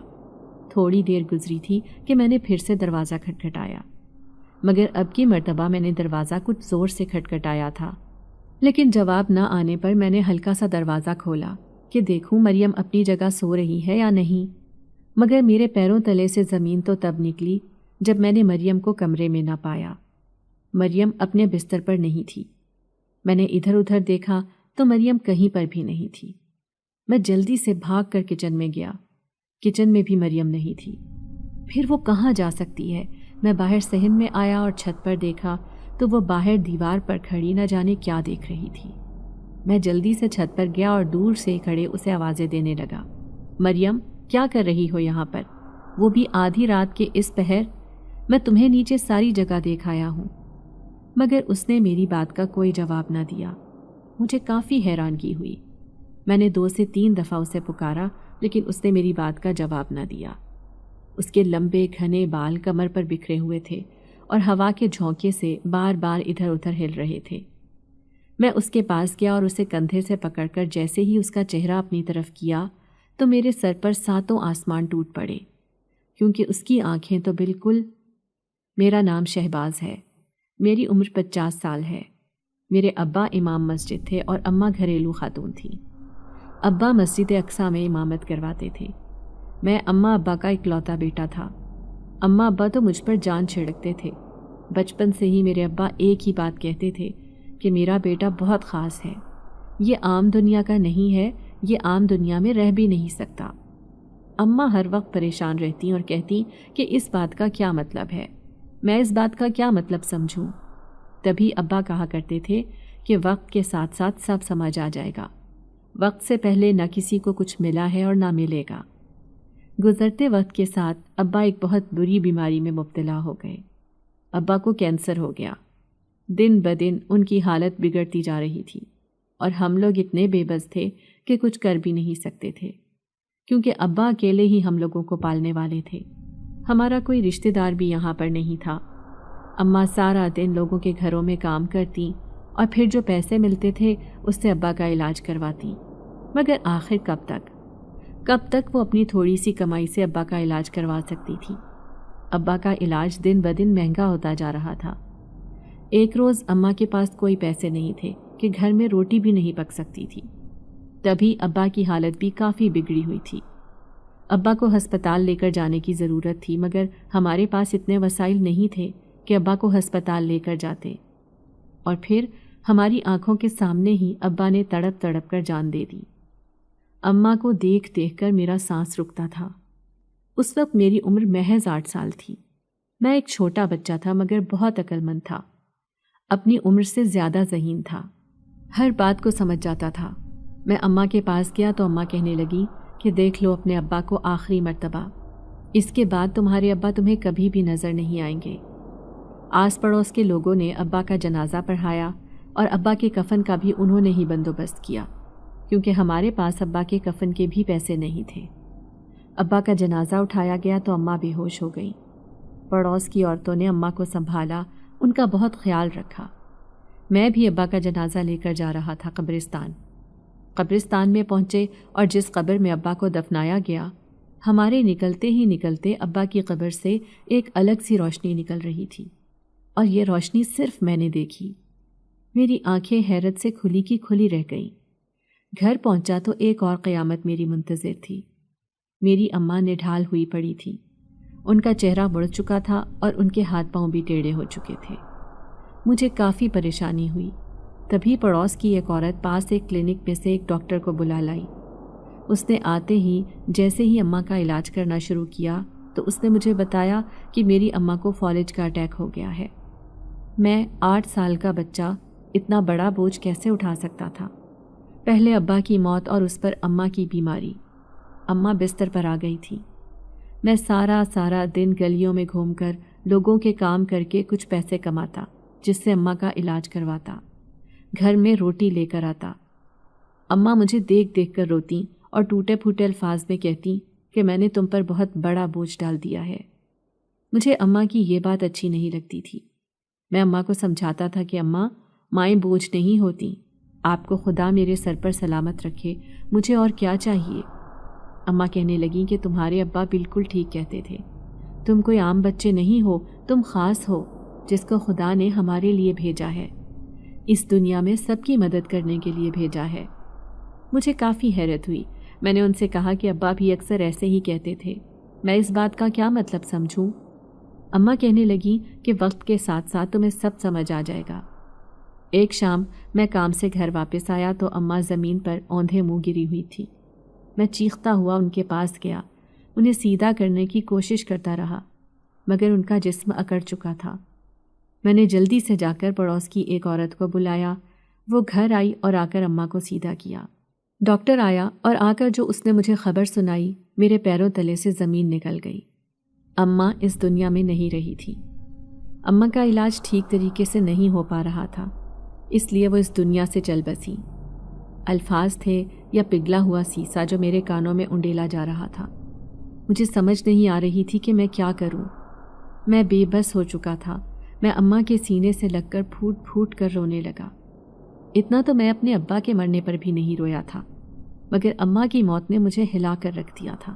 تھوڑی دیر گزری تھی کہ میں نے پھر سے دروازہ کھٹکھٹایا، مگر اب کی مرتبہ میں نے دروازہ کچھ زور سے کھٹکھٹایا تھا، لیکن جواب نہ آنے پر میں نے ہلکا سا دروازہ کھولا کہ دیکھوں مریم اپنی جگہ سو رہی ہے یا نہیں، مگر میرے پیروں تلے سے زمین تو تب نکلی جب میں نے مریم کو کمرے میں نہ پایا۔ مریم اپنے بستر پر نہیں تھی۔ میں نے ادھر ادھر دیکھا تو مریم کہیں پر بھی نہیں تھی۔ میں جلدی سے بھاگ کر کچن میں گیا۔ کچن میں بھی مریم نہیں تھی۔ پھر وہ کہاں جا سکتی ہے؟ میں باہر صحن میں آیا اور چھت پر دیکھا تو وہ باہر دیوار پر کھڑی نہ جانے کیا دیکھ رہی تھی۔ میں جلدی سے چھت پر گیا اور دور سے کھڑے اسے آوازیں دینے لگا، مریم کیا کر رہی ہو یہاں پر؟ وہ بھی آدھی رات کے اس پہر؟ میں تمہیں نیچے ساری جگہ دیکھ آیا ہوں۔ مگر اس نے میری بات کا کوئی جواب نہ دیا۔ مجھے کافی حیرانگی ہوئی۔ میں نے 2 سے 3 دفعہ اسے پکارا لیکن اس نے میری بات کا جواب نہ دیا۔ اس کے لمبے گھنے بال کمر پر بکھرے ہوئے تھے اور ہوا کے جھونکے سے بار بار ادھر ادھر ہل رہے تھے۔ میں اس کے پاس گیا اور اسے کندھے سے پکڑ کر جیسے ہی اس کا چہرہ اپنی طرف کیا تو میرے سر پر 7 آسمان ٹوٹ پڑے، کیونکہ اس کی آنکھیں تو بالکل… میرا نام شہباز ہے، میری عمر 50 سال ہے۔ میرے ابا امام مسجد تھے اور اماں گھریلو خاتون تھیں۔ ابا مسجد اقصیٰ میں امامت کرواتے تھے۔ میں اماں ابا کا اکلوتا بیٹا تھا۔ اماں ابا تو مجھ پر جان چھڑکتے تھے۔ بچپن سے ہی میرے ابا ایک ہی بات کہتے تھے کہ میرا بیٹا بہت خاص ہے، یہ عام دنیا کا نہیں ہے، یہ عام دنیا میں رہ بھی نہیں سکتا۔ اماں ہر وقت پریشان رہتی اور کہتی کہ اس بات کا کیا مطلب ہے، میں اس بات کا کیا مطلب سمجھوں۔ تبھی ابا کہا کرتے تھے کہ وقت کے ساتھ ساتھ سب سمجھ آ جائے گا، وقت سے پہلے نہ کسی کو کچھ ملا ہے اور نہ ملے گا۔ گزرتے وقت کے ساتھ ابا ایک بہت بری بیماری میں مبتلا ہو گئے۔ ابا کو کینسر ہو گیا۔ دن بدن ان کی حالت بگڑتی جا رہی تھی اور ہم لوگ اتنے بے بس تھے کہ کچھ کر بھی نہیں سکتے تھے، کیونکہ ابا اکیلے ہی ہم لوگوں کو پالنے والے تھے۔ ہمارا کوئی رشتہ دار بھی یہاں پر نہیں تھا۔ اماں سارا دن لوگوں کے گھروں میں کام کرتی اور پھر جو پیسے ملتے تھے اس سے ابا کا علاج کرواتی، مگر آخر کب تک وہ اپنی تھوڑی سی کمائی سے ابا کا علاج کروا سکتی تھی؟ ابا کا علاج دن بدن مہنگا ہوتا جا رہا تھا۔ ایک روز اماں کے پاس کوئی پیسے نہیں تھے کہ گھر میں روٹی بھی نہیں پک سکتی تھی۔ تبھی ابا کی حالت بھی کافی بگڑی ہوئی تھی۔ ابا کو ہسپتال لے کر جانے کی ضرورت تھی، مگر ہمارے پاس اتنے وسائل نہیں تھے کہ ابا کو ہسپتال لے کر جاتے، اور پھر ہماری آنکھوں کے سامنے ہی ابا نے تڑپ تڑپ کر جان دے دی۔ اماں کو دیکھ دیکھ کر میرا سانس رکتا تھا۔ اس وقت میری عمر محض 8 سال تھی۔ میں ایک چھوٹا بچہ تھا مگر بہت عقل مند تھا، اپنی عمر سے زیادہ ذہین تھا، ہر بات کو سمجھ جاتا تھا۔ میں اماں کے پاس گیا تو اماں کہنے لگی کہ دیکھ لو اپنے ابا کو آخری مرتبہ، اس کے بعد تمہارے ابا تمہیں کبھی بھی نظر نہیں آئیں گے۔ آس پڑوس کے لوگوں نے ابا کا جنازہ پڑھایا اور ابا کے کفن کا بھی انہوں نے ہی بندوبست کیا، کیونکہ ہمارے پاس ابا کے کفن کے بھی پیسے نہیں تھے۔ ابا کا جنازہ اٹھایا گیا تو اماں بے ہوش ہو گئیں۔ پڑوس کی عورتوں نے اماں کو سنبھالا، ان کا بہت خیال رکھا۔ میں بھی ابا کا جنازہ لے کر جا رہا تھا قبرستان میں پہنچے اور جس قبر میں ابا کو دفنایا گیا، ہمارے نکلتے ہی نکلتے ابا کی قبر سے ایک الگ سی روشنی نکل رہی تھی، اور یہ روشنی صرف میں نے دیکھی۔ میری آنکھیں حیرت سے کھلی کی کھلی رہ گئیں۔ گھر پہنچا تو ایک اور قیامت میری منتظر تھی۔ میری اماں نڈھال ہوئی پڑی تھی، ان کا چہرہ مڑ چکا تھا اور ان کے ہاتھ پاؤں بھی ٹیڑھے ہو چکے تھے۔ مجھے کافی پریشانی ہوئی۔ تبھی پڑوس کی ایک عورت پاس ایک کلینک میں سے ایک ڈاکٹر کو بلا لائی۔ اس نے آتے ہی جیسے ہی اماں کا علاج کرنا شروع کیا تو اس نے مجھے بتایا کہ میری اماں کو فالج کا اٹیک ہو گیا ہے۔ میں 8 سال کا بچہ اتنا بڑا بوجھ کیسے اٹھا سکتا تھا؟ پہلے ابا کی موت اور اس پر اماں کی بیماری۔ اماں بستر پر آ گئی تھی۔ میں سارا دن گلیوں میں گھوم کر لوگوں کے کام کر کے کچھ پیسے کماتا، جس سے اماں کا علاج کرواتا، گھر میں روٹی لے کر آتا۔ اماں مجھے دیکھ دیکھ کر روتی اور ٹوٹے پھوٹے الفاظ میں کہتی کہ میں نے تم پر بہت بڑا بوجھ ڈال دیا ہے۔ مجھے اماں کی یہ بات اچھی نہیں لگتی تھی۔ میں اماں کو سمجھاتا تھا کہ اماں، مائیں بوجھ نہیں ہوتی، آپ کو خدا میرے سر پر سلامت رکھے، مجھے اور کیا چاہیے؟ اماں کہنے لگیں کہ تمہارے ابا بالکل ٹھیک کہتے تھے، تم کوئی عام بچے نہیں ہو، تم خاص ہو جس کو خدا نے ہمارے لیے بھیجا ہے، اس دنیا میں سب کی مدد کرنے کے لیے بھیجا ہے۔ مجھے کافی حیرت ہوئی۔ میں نے ان سے کہا کہ ابا بھی اکثر ایسے ہی کہتے تھے، میں اس بات کا کیا مطلب سمجھوں؟ اماں کہنے لگیں کہ وقت کے ساتھ ساتھ تمہیں سب سمجھ آ جائے گا۔ ایک شام میں کام سے گھر واپس آیا تو اماں زمین پر اوندھے منہ گری ہوئی تھی۔ میں چیختا ہوا ان کے پاس گیا، انہیں سیدھا کرنے کی کوشش کرتا رہا، مگر ان کا جسم اکڑ چکا تھا۔ میں نے جلدی سے جا کر پڑوس کی ایک عورت کو بلایا، وہ گھر آئی اور آ کر اماں کو سیدھا کیا۔ ڈاکٹر آیا اور آ کر جو اس نے مجھے خبر سنائی، میرے پیروں تلے سے زمین نکل گئی۔ اماں اس دنیا میں نہیں رہی تھی۔ اماں کا علاج ٹھیک طریقے سے نہیں ہو پا رہا تھا، اس لیے وہ اس دنیا سے چل بسیں۔ الفاظ تھے یا پگھلا ہوا سیسا جو میرے کانوں میں انڈیلا جا رہا تھا۔ مجھے سمجھ نہیں آ رہی تھی کہ میں کیا کروں۔ میں بے بس ہو چکا تھا۔ میں اماں کے سینے سے لگ کر پھوٹ پھوٹ کر رونے لگا۔ اتنا تو میں اپنے ابا کے مرنے پر بھی نہیں رویا تھا، مگر اماں کی موت نے مجھے ہلا کر رکھ دیا تھا۔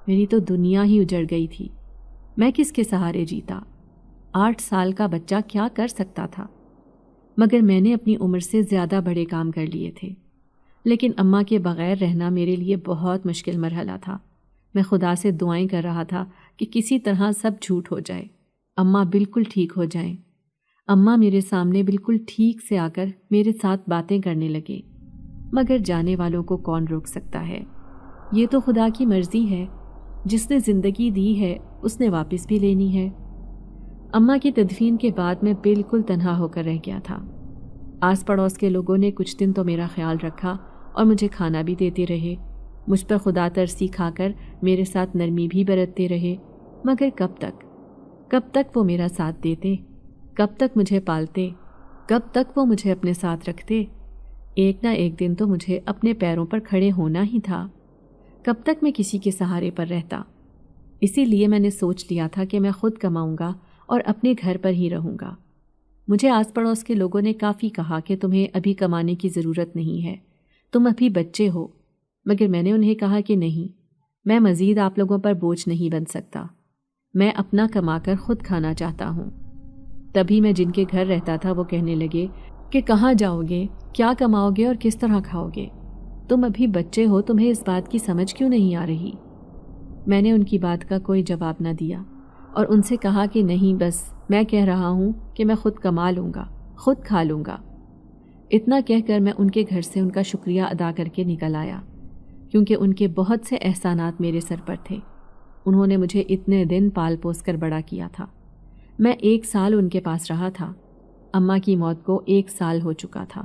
میری تو دنیا ہی اجڑ گئی تھی۔ میں کس کے سہارے جیتا؟ 8 سال کا بچہ کیا کر سکتا تھا؟ مگر میں نے اپنی عمر سے زیادہ بڑے کام کر لیے تھے۔ لیکن اماں کے بغیر رہنا میرے لیے بہت مشکل مرحلہ تھا۔ میں خدا سے دعائیں کر رہا تھا کہ کسی طرح سب جھوٹ ہو جائے، اماں بالکل ٹھیک ہو جائیں۔ اماں میرے سامنے بالکل ٹھیک سے آ کر میرے ساتھ باتیں کرنے لگے، مگر جانے والوں کو کون روک سکتا ہے؟ یہ تو خدا کی مرضی ہے، جس نے زندگی دی ہے اس نے واپس بھی لینی ہے۔ اماں کی تدفین کے بعد میں بالکل تنہا ہو کر رہ گیا تھا۔ آس پڑوس کے لوگوں نے کچھ دن تو میرا خیال رکھا اور مجھے کھانا بھی دیتے رہے، مجھ پر خدا ترسی کھا کر میرے ساتھ نرمی بھی برتتے رہے، مگر کب تک وہ میرا ساتھ دیتے؟ کب تک مجھے پالتے؟ کب تک وہ مجھے اپنے ساتھ رکھتے؟ ایک نہ ایک دن تو مجھے اپنے پیروں پر کھڑے ہونا ہی تھا۔ کب تک میں کسی کے سہارے پر رہتا؟ اسی لیے میں نے سوچ لیا تھا کہ میں خود کماؤں گا اور اپنے گھر پر ہی رہوں گا۔ مجھے آس پڑوس کے لوگوں نے کافی کہا کہ تمہیں ابھی کمانے کی ضرورت نہیں ہے، تم ابھی بچے ہو، مگر میں نے انہیں کہا کہ نہیں، میں مزید آپ لوگوں پر بوجھ نہیں بن سکتا، میں اپنا کما کر خود کھانا چاہتا ہوں۔ تبھی میں جن کے گھر رہتا تھا وہ کہنے لگے کہ کہاں جاؤ گے، کیا کماؤ گے اور کس طرح کھاؤ گے؟ تم ابھی بچے ہو، تمہیں اس بات کی سمجھ کیوں نہیں آ رہی؟ میں نے ان کی بات کا کوئی جواب نہ دیا اور ان سے کہا کہ نہیں، بس میں کہہ رہا ہوں کہ میں خود کما لوں گا، خود کھا لوں گا۔ اتنا کہہ کر میں ان کے گھر سے ان کا شکریہ ادا کر کے نکل آیا، کیونکہ ان کے بہت سے احسانات میرے سر پر تھے۔ انہوں نے مجھے اتنے دن پال پوس کر بڑا کیا تھا۔ میں 1 سال ان کے پاس رہا تھا۔ اماں کی موت کو 1 سال ہو چکا تھا۔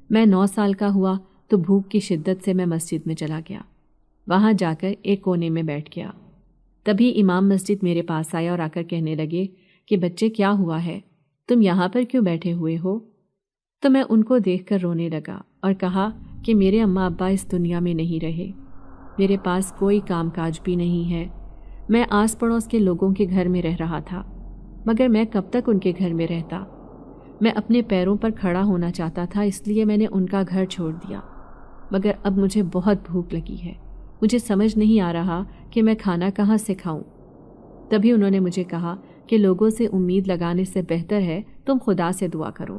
میں 9 سال کا ہوا تو بھوک کی شدت سے میں مسجد میں چلا گیا۔ وہاں جا کر ایک کونے میں بیٹھ گیا۔ تبھی امام مسجد میرے پاس آیا اور آ کر کہنے لگے کہ بچے کیا ہوا ہے، تم یہاں پر کیوں بیٹھے ہوئے ہو؟ تو میں ان کو دیکھ کر رونے لگا اور کہا کہ میرے اماں ابا اس دنیا میں نہیں رہے، میرے پاس کوئی کام کاج بھی نہیں ہے۔ میں آس پڑوس کے لوگوں کے گھر میں رہ رہا تھا، مگر میں کب تک ان کے گھر میں رہتا؟ میں اپنے پیروں پر کھڑا ہونا چاہتا تھا، اس لیے میں نے ان کا گھر چھوڑ دیا۔ مگر اب مجھے بہت بھوک لگی ہے، مجھے سمجھ نہیں آ رہا کہ میں کھانا کہاں سے کھاؤں۔ تبھی انہوں نے مجھے کہا کہ لوگوں سے امید لگانے سے بہتر ہے تم خدا سے دعا کرو،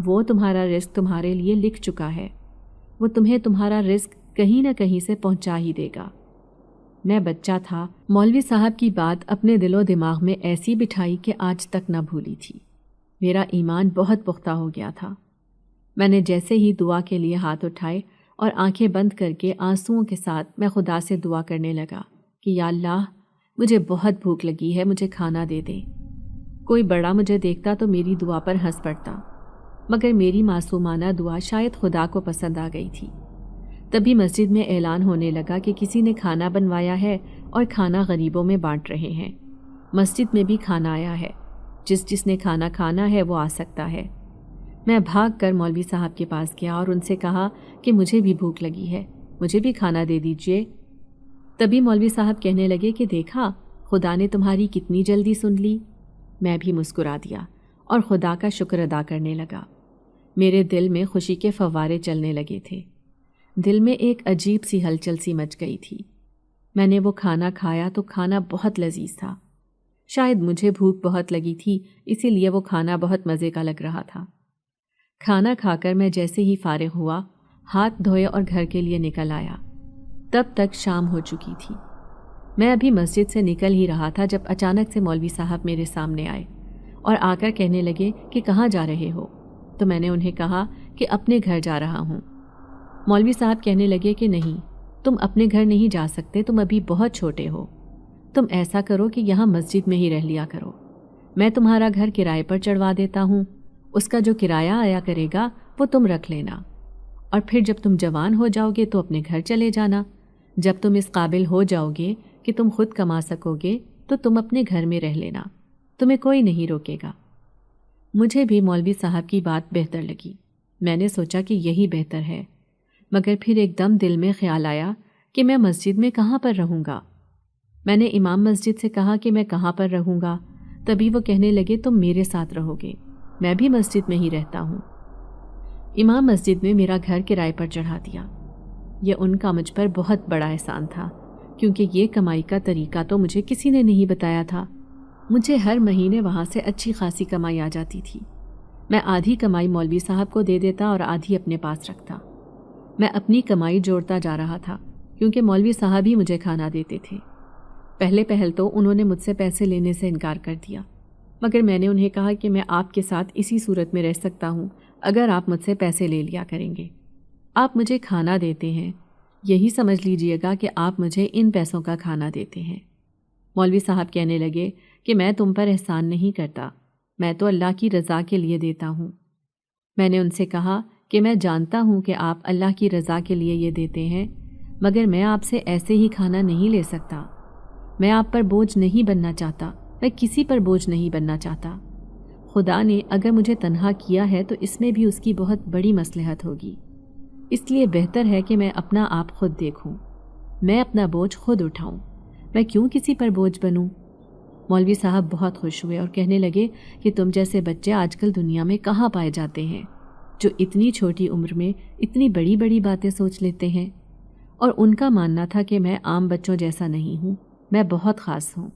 وہ تمہارا رزق تمہارے لیے لکھ چکا ہے، وہ تمہیں تمہارا رزق کہیں نہ کہیں سے پہنچا ہی دے گا۔ میں بچہ تھا، مولوی صاحب کی بات اپنے دل و دماغ میں ایسی بٹھائی کہ آج تک نہ بھولی تھی۔ میرا ایمان بہت پختہ ہو گیا تھا۔ میں نے جیسے ہی دعا کے لیے ہاتھ اٹھائے اور آنکھیں بند کر کے آنسوؤں کے ساتھ میں خدا سے دعا کرنے لگا کہ یا اللہ، مجھے بہت بھوک لگی ہے، مجھے کھانا دے دے۔ کوئی بڑا مجھے دیکھتا تو میری دعا پر ہنس پڑتا، مگر میری معصومانہ دعا شاید خدا کو پسند آ گئی تھی۔ تبھی مسجد میں اعلان ہونے لگا کہ کسی نے کھانا بنوایا ہے اور کھانا غریبوں میں بانٹ رہے ہیں۔ مسجد میں بھی کھانا آیا ہے، جس نے کھانا کھانا ہے وہ آ سکتا ہے۔ میں بھاگ کر مولوی صاحب کے پاس گیا اور ان سے کہا کہ مجھے بھی بھوک لگی ہے، مجھے بھی کھانا دے دیجیے۔ تبھی مولوی صاحب کہنے لگے کہ دیکھا، خدا نے تمہاری کتنی جلدی سن لی۔ میں بھی مسکرا دیا اور خدا کا شکر ادا کرنے لگا۔ میرے دل میں خوشی کے فوارے چلنے لگے تھے، دل میں ایک عجیب سی ہلچل سی مچ گئی تھی۔ میں نے وہ کھانا کھایا تو کھانا بہت لذیذ تھا۔ شاید مجھے بھوک بہت لگی تھی، اسی لیے وہ کھانا بہت مزے کا لگ رہا تھا۔ کھانا کھا کر میں جیسے ہی فارغ ہوا، ہاتھ دھوئے اور گھر کے لیے نکل آیا۔ تب تک شام ہو چکی تھی۔ میں ابھی مسجد سے نکل ہی رہا تھا جب اچانک سے مولوی صاحب میرے سامنے آئے اور آ کر کہنے لگے کہ کہاں جا رہے ہو؟ تو میں نے انہیں کہا کہ اپنے گھر جا رہا ہوں۔ مولوی صاحب کہنے لگے کہ نہیں، تم اپنے گھر نہیں جا سکتے، تم ابھی بہت چھوٹے ہو۔ تم ایسا کرو کہ یہاں مسجد میں ہی رہ لیا کرو، میں تمہارا گھر کرائے پر چڑھوا دیتا ہوں، اس کا جو کرایہ آیا کرے گا وہ تم رکھ لینا، اور پھر جب تم جوان ہو جاؤ گے تو اپنے گھر چلے جانا۔ جب تم اس قابل ہو جاؤ گے کہ تم خود کما سکو گے تو تم اپنے گھر میں رہ لینا، تمہیں کوئی نہیں روکے گا۔ مجھے بھی مولوی صاحب کی بات بہتر لگی۔ میں نے سوچا کہ یہی بہتر ہے، مگر پھر ایک دم دل میں خیال آیا کہ میں مسجد میں کہاں پر رہوں گا۔ میں نے امام مسجد سے کہا کہ میں کہاں پر رہوں گا، تبھی وہ کہنے لگے تم میرے ساتھ رہو گے، میں بھی مسجد میں ہی رہتا ہوں۔ امام مسجد میں میرا گھر کرائے پر چڑھا دیا۔ یہ ان کا مجھ پر بہت بڑا احسان تھا، کیونکہ یہ کمائی کا طریقہ تو مجھے کسی نے نہیں بتایا تھا۔ مجھے ہر مہینے وہاں سے اچھی خاصی کمائی آ جاتی تھی۔ میں آدھی کمائی مولوی صاحب کو دے دیتا اور آدھی اپنے پاس رکھتا۔ میں اپنی کمائی جوڑتا جا رہا تھا، کیونکہ مولوی صاحب ہی مجھے کھانا دیتے تھے۔ پہل تو انہوں نے مجھ سے پیسے لینے سے انکار کر دیا، مگر میں نے انہیں کہا کہ میں آپ کے ساتھ اسی صورت میں رہ سکتا ہوں اگر آپ مجھ سے پیسے لے لیا کریں گے۔ آپ مجھے کھانا دیتے ہیں، یہی سمجھ لیجئے گا کہ آپ مجھے ان پیسوں کا کھانا دیتے ہیں۔ مولوی صاحب کہنے لگے کہ میں تم پر احسان نہیں کرتا، میں تو اللہ کی رضا کے لیے دیتا ہوں۔ میں نے ان سے کہا کہ میں جانتا ہوں کہ آپ اللہ کی رضا کے لیے یہ دیتے ہیں، مگر میں آپ سے ایسے ہی کھانا نہیں لے سکتا۔ میں آپ پر بوجھ نہیں بننا چاہتا، میں کسی پر بوجھ نہیں بننا چاہتا۔ خدا نے اگر مجھے تنہا کیا ہے تو اس میں بھی اس کی بہت بڑی مصلحت ہوگی، اس لیے بہتر ہے کہ میں اپنا آپ خود دیکھوں، میں اپنا بوجھ خود اٹھاؤں، میں کیوں کسی پر بوجھ بنوں۔ مولوی صاحب بہت خوش ہوئے اور کہنے لگے کہ تم جیسے بچے آج کل دنیا میں کہاں پائے جاتے ہیں، جو اتنی چھوٹی عمر میں اتنی بڑی بڑی باتیں سوچ لیتے ہیں۔ اور ان کا ماننا تھا کہ میں عام بچوں جیسا نہیں ہوں، میں بہت خاص ہوں۔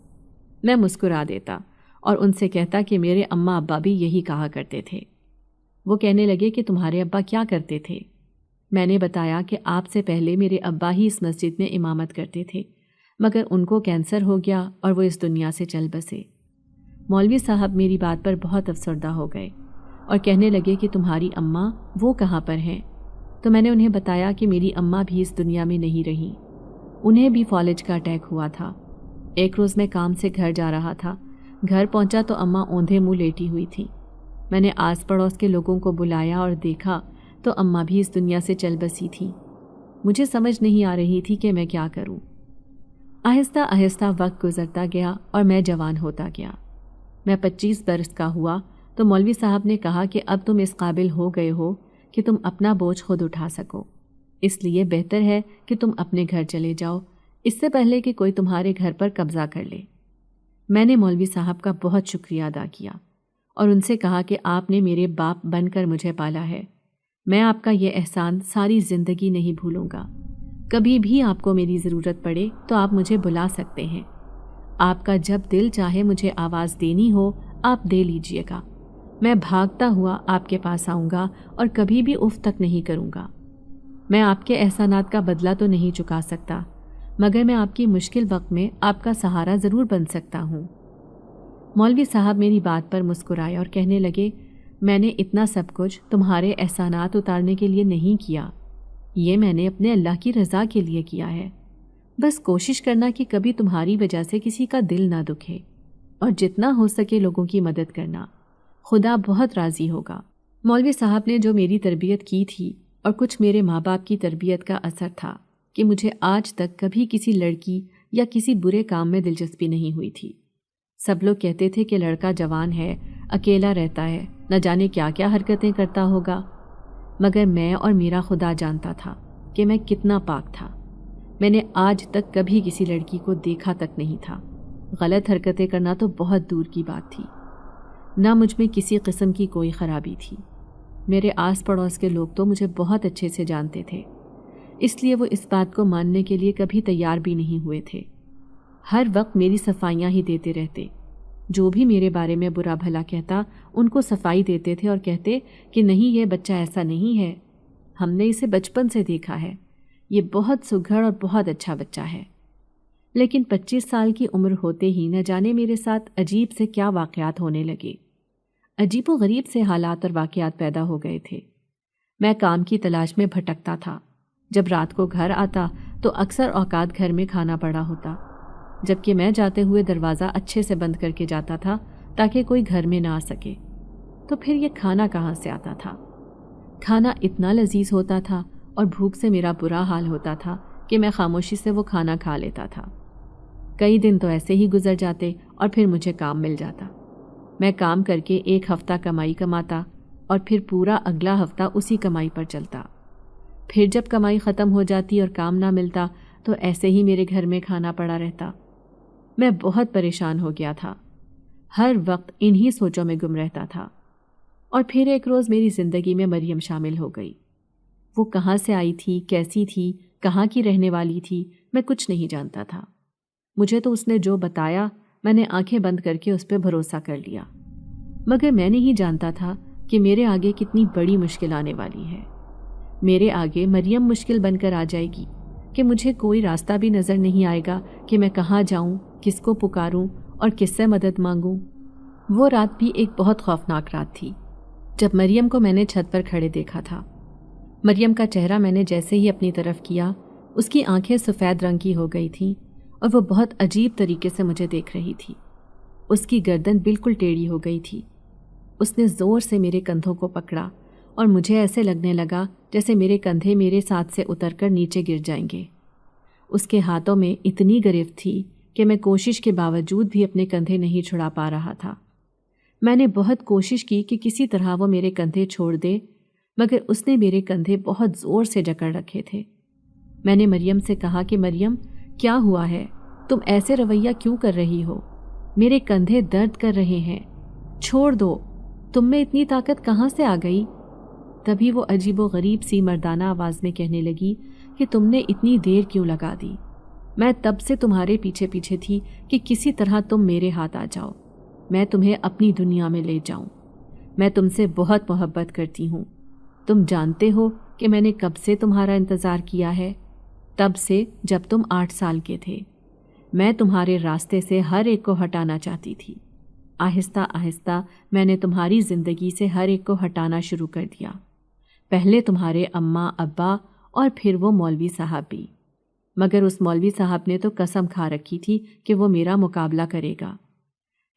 میں مسکرا دیتا اور ان سے کہتا کہ میرے اماں ابا بھی یہی کہا کرتے تھے۔ وہ کہنے لگے کہ تمہارے ابا کیا کرتے تھے؟ میں نے بتایا کہ آپ سے پہلے میرے ابا ہی اس مسجد میں امامت کرتے تھے، مگر ان کو کینسر ہو گیا اور وہ اس دنیا سے چل بسے۔ مولوی صاحب میری بات پر بہت افسردہ ہو گئے اور کہنے لگے کہ تمہاری اماں وہ کہاں پر ہیں؟ تو میں نے انہیں بتایا کہ میری اماں بھی اس دنیا میں نہیں رہیں، انہیں بھی فالج کا اٹیک ہوا تھا۔ ایک روز میں کام سے گھر جا رہا تھا، گھر پہنچا تو اماں اوندھے منہ لیٹی ہوئی تھی۔ میں نے آس پڑوس کے لوگوں کو بلایا اور دیکھا تو اماں بھی اس دنیا سے چل بسی تھی۔ مجھے سمجھ نہیں آ رہی تھی کہ میں کیا کروں۔ آہستہ آہستہ وقت گزرتا گیا اور میں جوان ہوتا گیا۔ میں 25 برس کا ہوا تو مولوی صاحب نے کہا کہ اب تم اس قابل ہو گئے ہو کہ تم اپنا بوجھ خود اٹھا سکو، اس لیے بہتر ہے کہ تم اپنے گھر چلے جاؤ، اس سے پہلے کہ کوئی تمہارے گھر پر قبضہ کر لے۔ میں نے مولوی صاحب کا بہت شکریہ ادا کیا اور ان سے کہا کہ آپ نے میرے باپ بن کر مجھے پالا ہے، میں آپ کا یہ احسان ساری زندگی نہیں بھولوں گا۔ کبھی بھی آپ کو میری ضرورت پڑے تو آپ مجھے بلا سکتے ہیں، آپ کا جب دل چاہے مجھے آواز دینی ہو آپ دے لیجئے گا، میں بھاگتا ہوا آپ کے پاس آؤں گا اور کبھی بھی اف تک نہیں کروں گا۔ میں آپ کے احسانات کا بدلہ تو نہیں چکا سکتا، مگر میں آپ کی مشکل وقت میں آپ کا سہارا ضرور بن سکتا ہوں۔ مولوی صاحب میری بات پر مسکرائے اور کہنے لگے میں نے اتنا سب کچھ تمہارے احسانات اتارنے کے لیے نہیں کیا، یہ میں نے اپنے اللہ کی رضا کے لیے کیا ہے۔ بس کوشش کرنا کہ کبھی تمہاری وجہ سے کسی کا دل نہ دکھے، اور جتنا ہو سکے لوگوں کی مدد کرنا، خدا بہت راضی ہوگا۔ مولوی صاحب نے جو میری تربیت کی تھی اور کچھ میرے ماں باپ کی تربیت کا اثر تھا کہ مجھے آج تک کبھی کسی لڑکی یا کسی برے کام میں دلچسپی نہیں ہوئی تھی۔ سب لوگ کہتے تھے کہ لڑکا جوان ہے، اکیلا رہتا ہے، نہ جانے کیا کیا حرکتیں کرتا ہوگا، مگر میں اور میرا خدا جانتا تھا کہ میں کتنا پاک تھا۔ میں نے آج تک کبھی کسی لڑکی کو دیکھا تک نہیں تھا، غلط حرکتیں کرنا تو بہت دور کی بات تھی، نہ مجھ میں کسی قسم کی کوئی خرابی تھی۔ میرے آس پڑوس کے لوگ تو مجھے بہت اچھے سے جانتے تھے، اس لیے وہ اس بات کو ماننے کے لیے کبھی تیار بھی نہیں ہوئے تھے۔ ہر وقت میری صفائیاں ہی دیتے رہتے، جو بھی میرے بارے میں برا بھلا کہتا ان کو صفائی دیتے تھے اور کہتے کہ نہیں یہ بچہ ایسا نہیں ہے۔ ہم نے اسے بچپن سے دیکھا ہے، یہ بہت سگھڑ اور بہت اچھا بچہ ہے۔ لیکن 25 سال کی عمر ہوتے ہی نہ جانے میرے ساتھ عجیب سے کیا واقعات ہونے لگے، عجیب و غریب سے حالات اور واقعات پیدا ہو گئے تھے۔ میں کام کی تلاش میں بھٹکتا تھا۔ جب رات کو گھر آتا تو اکثر اوقات گھر میں کھانا پڑا ہوتا، جبکہ میں جاتے ہوئے دروازہ اچھے سے بند کر کے جاتا تھا تاکہ کوئی گھر میں نہ آ سکے۔ تو پھر یہ کھانا کہاں سے آتا تھا؟ کھانا اتنا لذیذ ہوتا تھا اور بھوک سے میرا برا حال ہوتا تھا کہ میں خاموشی سے وہ کھانا کھا لیتا تھا۔ کئی دن تو ایسے ہی گزر جاتے اور پھر مجھے کام مل جاتا۔ میں کام کر کے ایک ہفتہ کمائی کماتا اور پھر پورا اگلا ہفتہ اسی کمائی پر چلتا۔ پھر جب کمائی ختم ہو جاتی اور کام نہ ملتا تو ایسے ہی میرے گھر میں کھانا پڑا رہتا۔ میں بہت پریشان ہو گیا تھا، ہر وقت انہی سوچوں میں گم رہتا تھا۔ اور پھر ایک روز میری زندگی میں مریم شامل ہو گئی۔ وہ کہاں سے آئی تھی، کیسی تھی، کہاں کی رہنے والی تھی، میں کچھ نہیں جانتا تھا۔ مجھے تو اس نے جو بتایا میں نے آنکھیں بند کر کے اس پہ بھروسہ کر لیا، مگر میں نہیں جانتا تھا کہ میرے آگے کتنی بڑی مشکل آنے والی ہے۔ میرے آگے مریم مشکل بن کر آ جائے گی کہ مجھے کوئی راستہ بھی نظر نہیں آئے گا کہ میں کہاں جاؤں، کس کو پکاروں اور کس سے مدد مانگوں۔ وہ رات بھی ایک بہت خوفناک رات تھی جب مریم کو میں نے چھت پر کھڑے دیکھا تھا۔ مریم کا چہرہ میں نے جیسے ہی اپنی طرف کیا، اس کی آنکھیں سفید رنگ کی ہو گئی تھیں اور وہ بہت عجیب طریقے سے مجھے دیکھ رہی تھی۔ اس کی گردن بالکل ٹیڑھی ہو گئی تھی۔ اس نے زور سے میرے کندھوں کو پکڑا اور مجھے ایسے لگنے لگا جیسے میرے کندھے میرے ساتھ سے اتر کر نیچے گر جائیں گے۔ اس کے ہاتھوں میں اتنی گرفت تھی کہ میں کوشش کے باوجود بھی اپنے کندھے نہیں چھڑا پا رہا تھا۔ میں نے بہت کوشش کی کہ کسی طرح وہ میرے کندھے چھوڑ دے، مگر اس نے میرے کندھے بہت زور سے جکڑ رکھے تھے۔ میں نے مریم سے کہا کہ مریم، کیا ہوا ہے؟ تم ایسے رویہ کیوں کر رہی ہو؟ میرے کندھے درد کر رہے ہیں، چھوڑ دو۔ تم میں اتنی طاقت کہاں سے آ گئی؟ تبھی وہ عجیب و غریب سی مردانہ آواز میں کہنے لگی کہ تم نے اتنی دیر کیوں لگا دی؟ میں تب سے تمہارے پیچھے پیچھے تھی کہ کسی طرح تم میرے ہاتھ آ جاؤ، میں تمہیں اپنی دنیا میں لے جاؤں۔ میں تم سے بہت محبت کرتی ہوں۔ تم جانتے ہو کہ میں نے کب سے تمہارا انتظار کیا ہے؟ تب سے جب تم 8 سال کے تھے۔ میں تمہارے راستے سے ہر ایک کو ہٹانا چاہتی تھی۔ آہستہ آہستہ میں نے تمہاری زندگی سے ہر ایک کو ہٹانا شروع کر دیا، پہلے تمہارے اماں ابا اور پھر وہ مولوی صاحب بھی، مگر اس مولوی صاحب نے تو قسم کھا رکھی تھی کہ وہ میرا مقابلہ کرے گا۔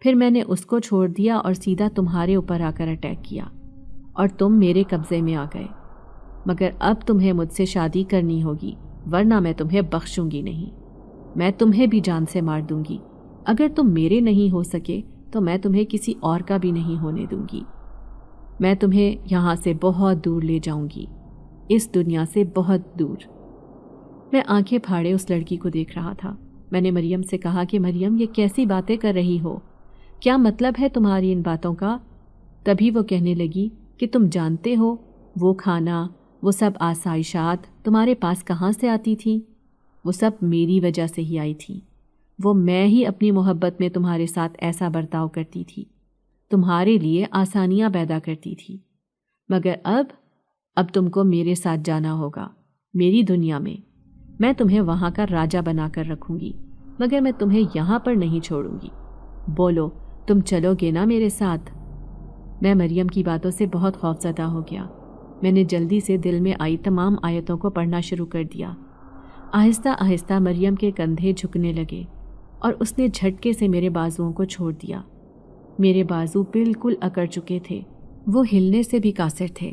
پھر میں نے اس کو چھوڑ دیا اور سیدھا تمہارے اوپر آ کر اٹیک کیا اور تم میرے قبضے میں آ گئے۔ مگر اب تمہیں مجھ سے شادی کرنی ہوگی، ورنہ میں تمہیں بخشوں گی نہیں۔ میں تمہیں بھی جان سے مار دوں گی۔ اگر تم میرے نہیں ہو سکے تو میں تمہیں کسی اور کا بھی نہیں ہونے دوں گی۔ میں تمہیں یہاں سے بہت دور لے جاؤں گی، اس دنیا سے بہت دور۔ میں آنکھیں پھاڑے اس لڑکی کو دیکھ رہا تھا۔ میں نے مریم سے کہا کہ مریم، یہ کیسی باتیں کر رہی ہو؟ کیا مطلب ہے تمہاری ان باتوں کا؟ تبھی وہ کہنے لگی کہ تم جانتے ہو وہ کھانا، وہ سب آسائشات تمہارے پاس کہاں سے آتی تھی؟ وہ سب میری وجہ سے ہی آئی تھی۔ وہ میں ہی اپنی محبت میں تمہارے ساتھ ایسا برتاؤ کرتی تھی، تمہارے لیے آسانیاں پیدا کرتی تھی۔ مگر اب تم کو میرے ساتھ جانا ہوگا، میری دنیا میں۔ میں تمہیں وہاں کا راجہ بنا کر رکھوں گی، مگر میں تمہیں یہاں پر نہیں چھوڑوں گی۔ بولو، تم چلو گے نا میرے ساتھ؟ میں مریم کی باتوں سے بہت خوفزدہ ہو گیا۔ میں نے جلدی سے دل میں آئی تمام آیتوں کو پڑھنا شروع کر دیا۔ آہستہ آہستہ مریم کے کندھے جھکنے لگے اور اس نے جھٹکے سے میرے بازوؤں کو چھوڑ دیا۔ میرے بازو بالکل اکڑ چکے تھے، وہ ہلنے سے بھی قاصر تھے۔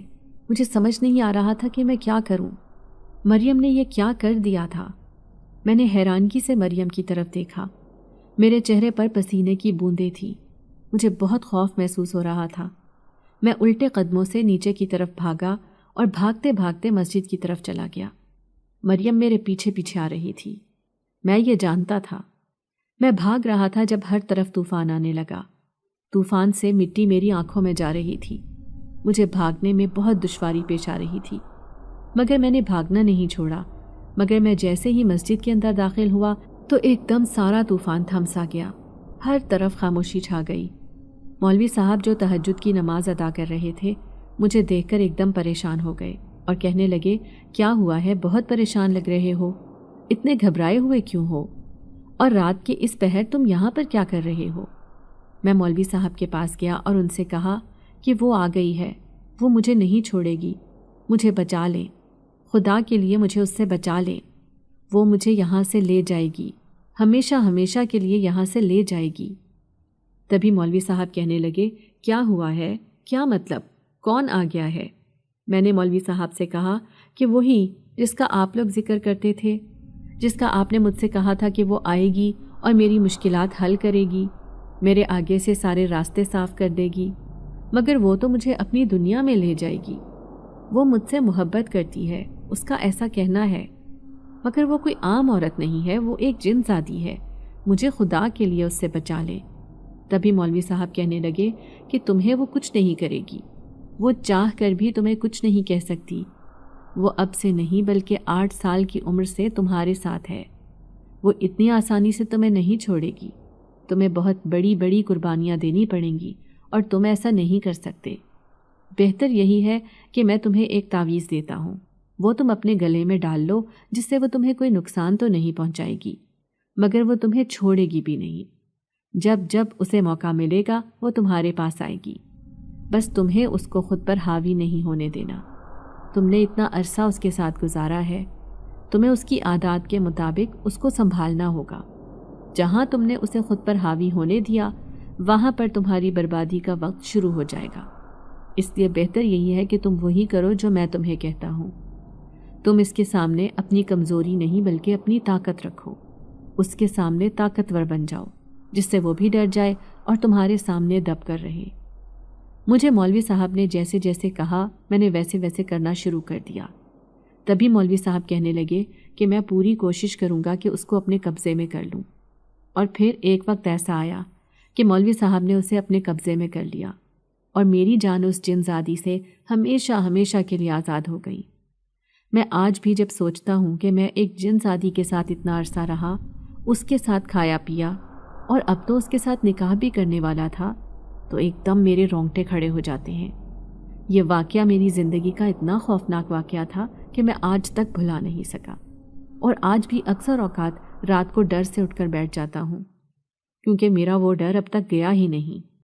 مجھے سمجھ نہیں آ رہا تھا کہ میں کیا کروں۔ مریم نے یہ کیا کر دیا تھا؟ میں نے حیرانگی سے مریم کی طرف دیکھا۔ میرے چہرے پر پسینے کی بوندیں تھیں۔ مجھے بہت خوف محسوس ہو رہا تھا۔ میں الٹے قدموں سے نیچے کی طرف بھاگا اور بھاگتے بھاگتے مسجد کی طرف چلا گیا۔ مریم میرے پیچھے پیچھے آ رہی تھی، میں یہ جانتا تھا۔ میں بھاگ رہا تھا جب ہر طرف طوفان آنے لگا۔ طوفان سے مٹی میری آنکھوں میں جا رہی تھی۔ مجھے بھاگنے میں بہت دشواری پیش آ رہی تھی، مگر میں نے بھاگنا نہیں چھوڑا۔ مگر میں جیسے ہی مسجد کے اندر داخل ہوا تو ایک دم سارا طوفان تھم سا گیا، ہر طرف خاموشی چھا گئی۔ مولوی صاحب جو تہجد کی نماز ادا کر رہے تھے مجھے دیکھ کر ایک دم پریشان ہو گئے۔ اور کہنے لگے کیا ہوا ہے، بہت پریشان لگ رہے ہو، اتنے گھبرائے ہوئے کیوں ہو، اور رات کے اس پہر تم یہاں پر کیا کر رہے ہو؟ میں مولوی صاحب کے پاس گیا اور ان سے کہا کہ وہ آ گئی ہے، وہ مجھے نہیں چھوڑے گی، مجھے بچا لیں، خدا کے لیے مجھے اس سے بچا لیں، وہ مجھے یہاں سے لے جائے گی، ہمیشہ ہمیشہ کے لیے یہاں سے لے جائے گی۔ تبھی مولوی صاحب کہنے لگے کیا ہوا ہے، کیا مطلب، کون آ گیا ہے؟ میں نے مولوی صاحب سے کہا کہ وہی جس کا آپ لوگ ذکر کرتے تھے، جس کا آپ نے مجھ سے کہا تھا کہ وہ آئے گی اور میری مشکلات حل کرے گی، میرے آگے سے سارے راستے صاف کر دے گی، مگر وہ تو مجھے اپنی دنیا میں لے جائے گی، وہ مجھ سے محبت کرتی ہے، اس کا ایسا کہنا ہے، مگر وہ کوئی عام عورت نہیں ہے، وہ ایک جن زادی ہے، مجھے خدا کے لیے اس سے بچا لے۔ تبھی مولوی صاحب کہنے لگے کہ تمہیں وہ کچھ نہیں کرے گی، وہ چاہ کر بھی تمہیں کچھ نہیں کہہ سکتی، وہ اب سے نہیں بلکہ 8 سال کی عمر سے تمہارے ساتھ ہے، وہ اتنی آسانی سے تمہیں نہیں چھوڑے گی، تمہیں بہت بڑی بڑی قربانیاں دینی پڑیں گی اور تم ایسا نہیں کر سکتے۔ بہتر یہی ہے کہ میں تمہیں ایک تعویذ دیتا ہوں، وہ تم اپنے گلے میں ڈال لو، جس سے وہ تمہیں کوئی نقصان تو نہیں پہنچائے گی، مگر وہ تمہیں چھوڑے گی بھی نہیں، جب جب اسے موقع ملے گا وہ تمہارے پاس آئے گی، بس تمہیں اس کو خود پر حاوی نہیں ہونے دینا، تم نے اتنا عرصہ اس کے ساتھ گزارا ہے، تمہیں اس کی عادات کے مطابق اس کو سنبھالنا ہوگا، جہاں تم نے اسے خود پر حاوی ہونے دیا وہاں پر تمہاری بربادی کا وقت شروع ہو جائے گا، اس لیے بہتر یہی ہے کہ تم وہی کرو جو میں تمہیں کہتا ہوں، تم اس کے سامنے اپنی کمزوری نہیں بلکہ اپنی طاقت رکھو، اس کے سامنے طاقتور بن جاؤ، جس سے وہ بھی ڈر جائے اور تمہارے سامنے دب کر رہے۔ مجھے مولوی صاحب نے جیسے جیسے کہا میں نے ویسے ویسے کرنا شروع کر دیا۔ تبھی مولوی صاحب کہنے لگے کہ میں پوری کوشش کروں گا کہ اس کو اپنے قبضے میں کر لوں، اور پھر ایک وقت ایسا آیا کہ مولوی صاحب نے اسے اپنے قبضے میں کر لیا اور میری جان اس جن زادی سے ہمیشہ ہمیشہ کے لیے آزاد ہو گئی۔ میں آج بھی جب سوچتا ہوں کہ میں ایک جن زادی کے ساتھ اتنا عرصہ رہا، اس کے ساتھ کھایا پیا اور اب تو اس کے ساتھ نکاح بھی کرنے والا تھا، تو ایک دم میرے رونگٹے کھڑے ہو جاتے ہیں۔ یہ واقعہ میری زندگی کا اتنا خوفناک واقعہ تھا کہ میں آج تک بھلا نہیں سکا، اور آج بھی اکثر اوقات رات کو ڈر سے اٹھ کر بیٹھ جاتا ہوں، کیونکہ میرا وہ ڈر اب تک گیا ہی نہیں۔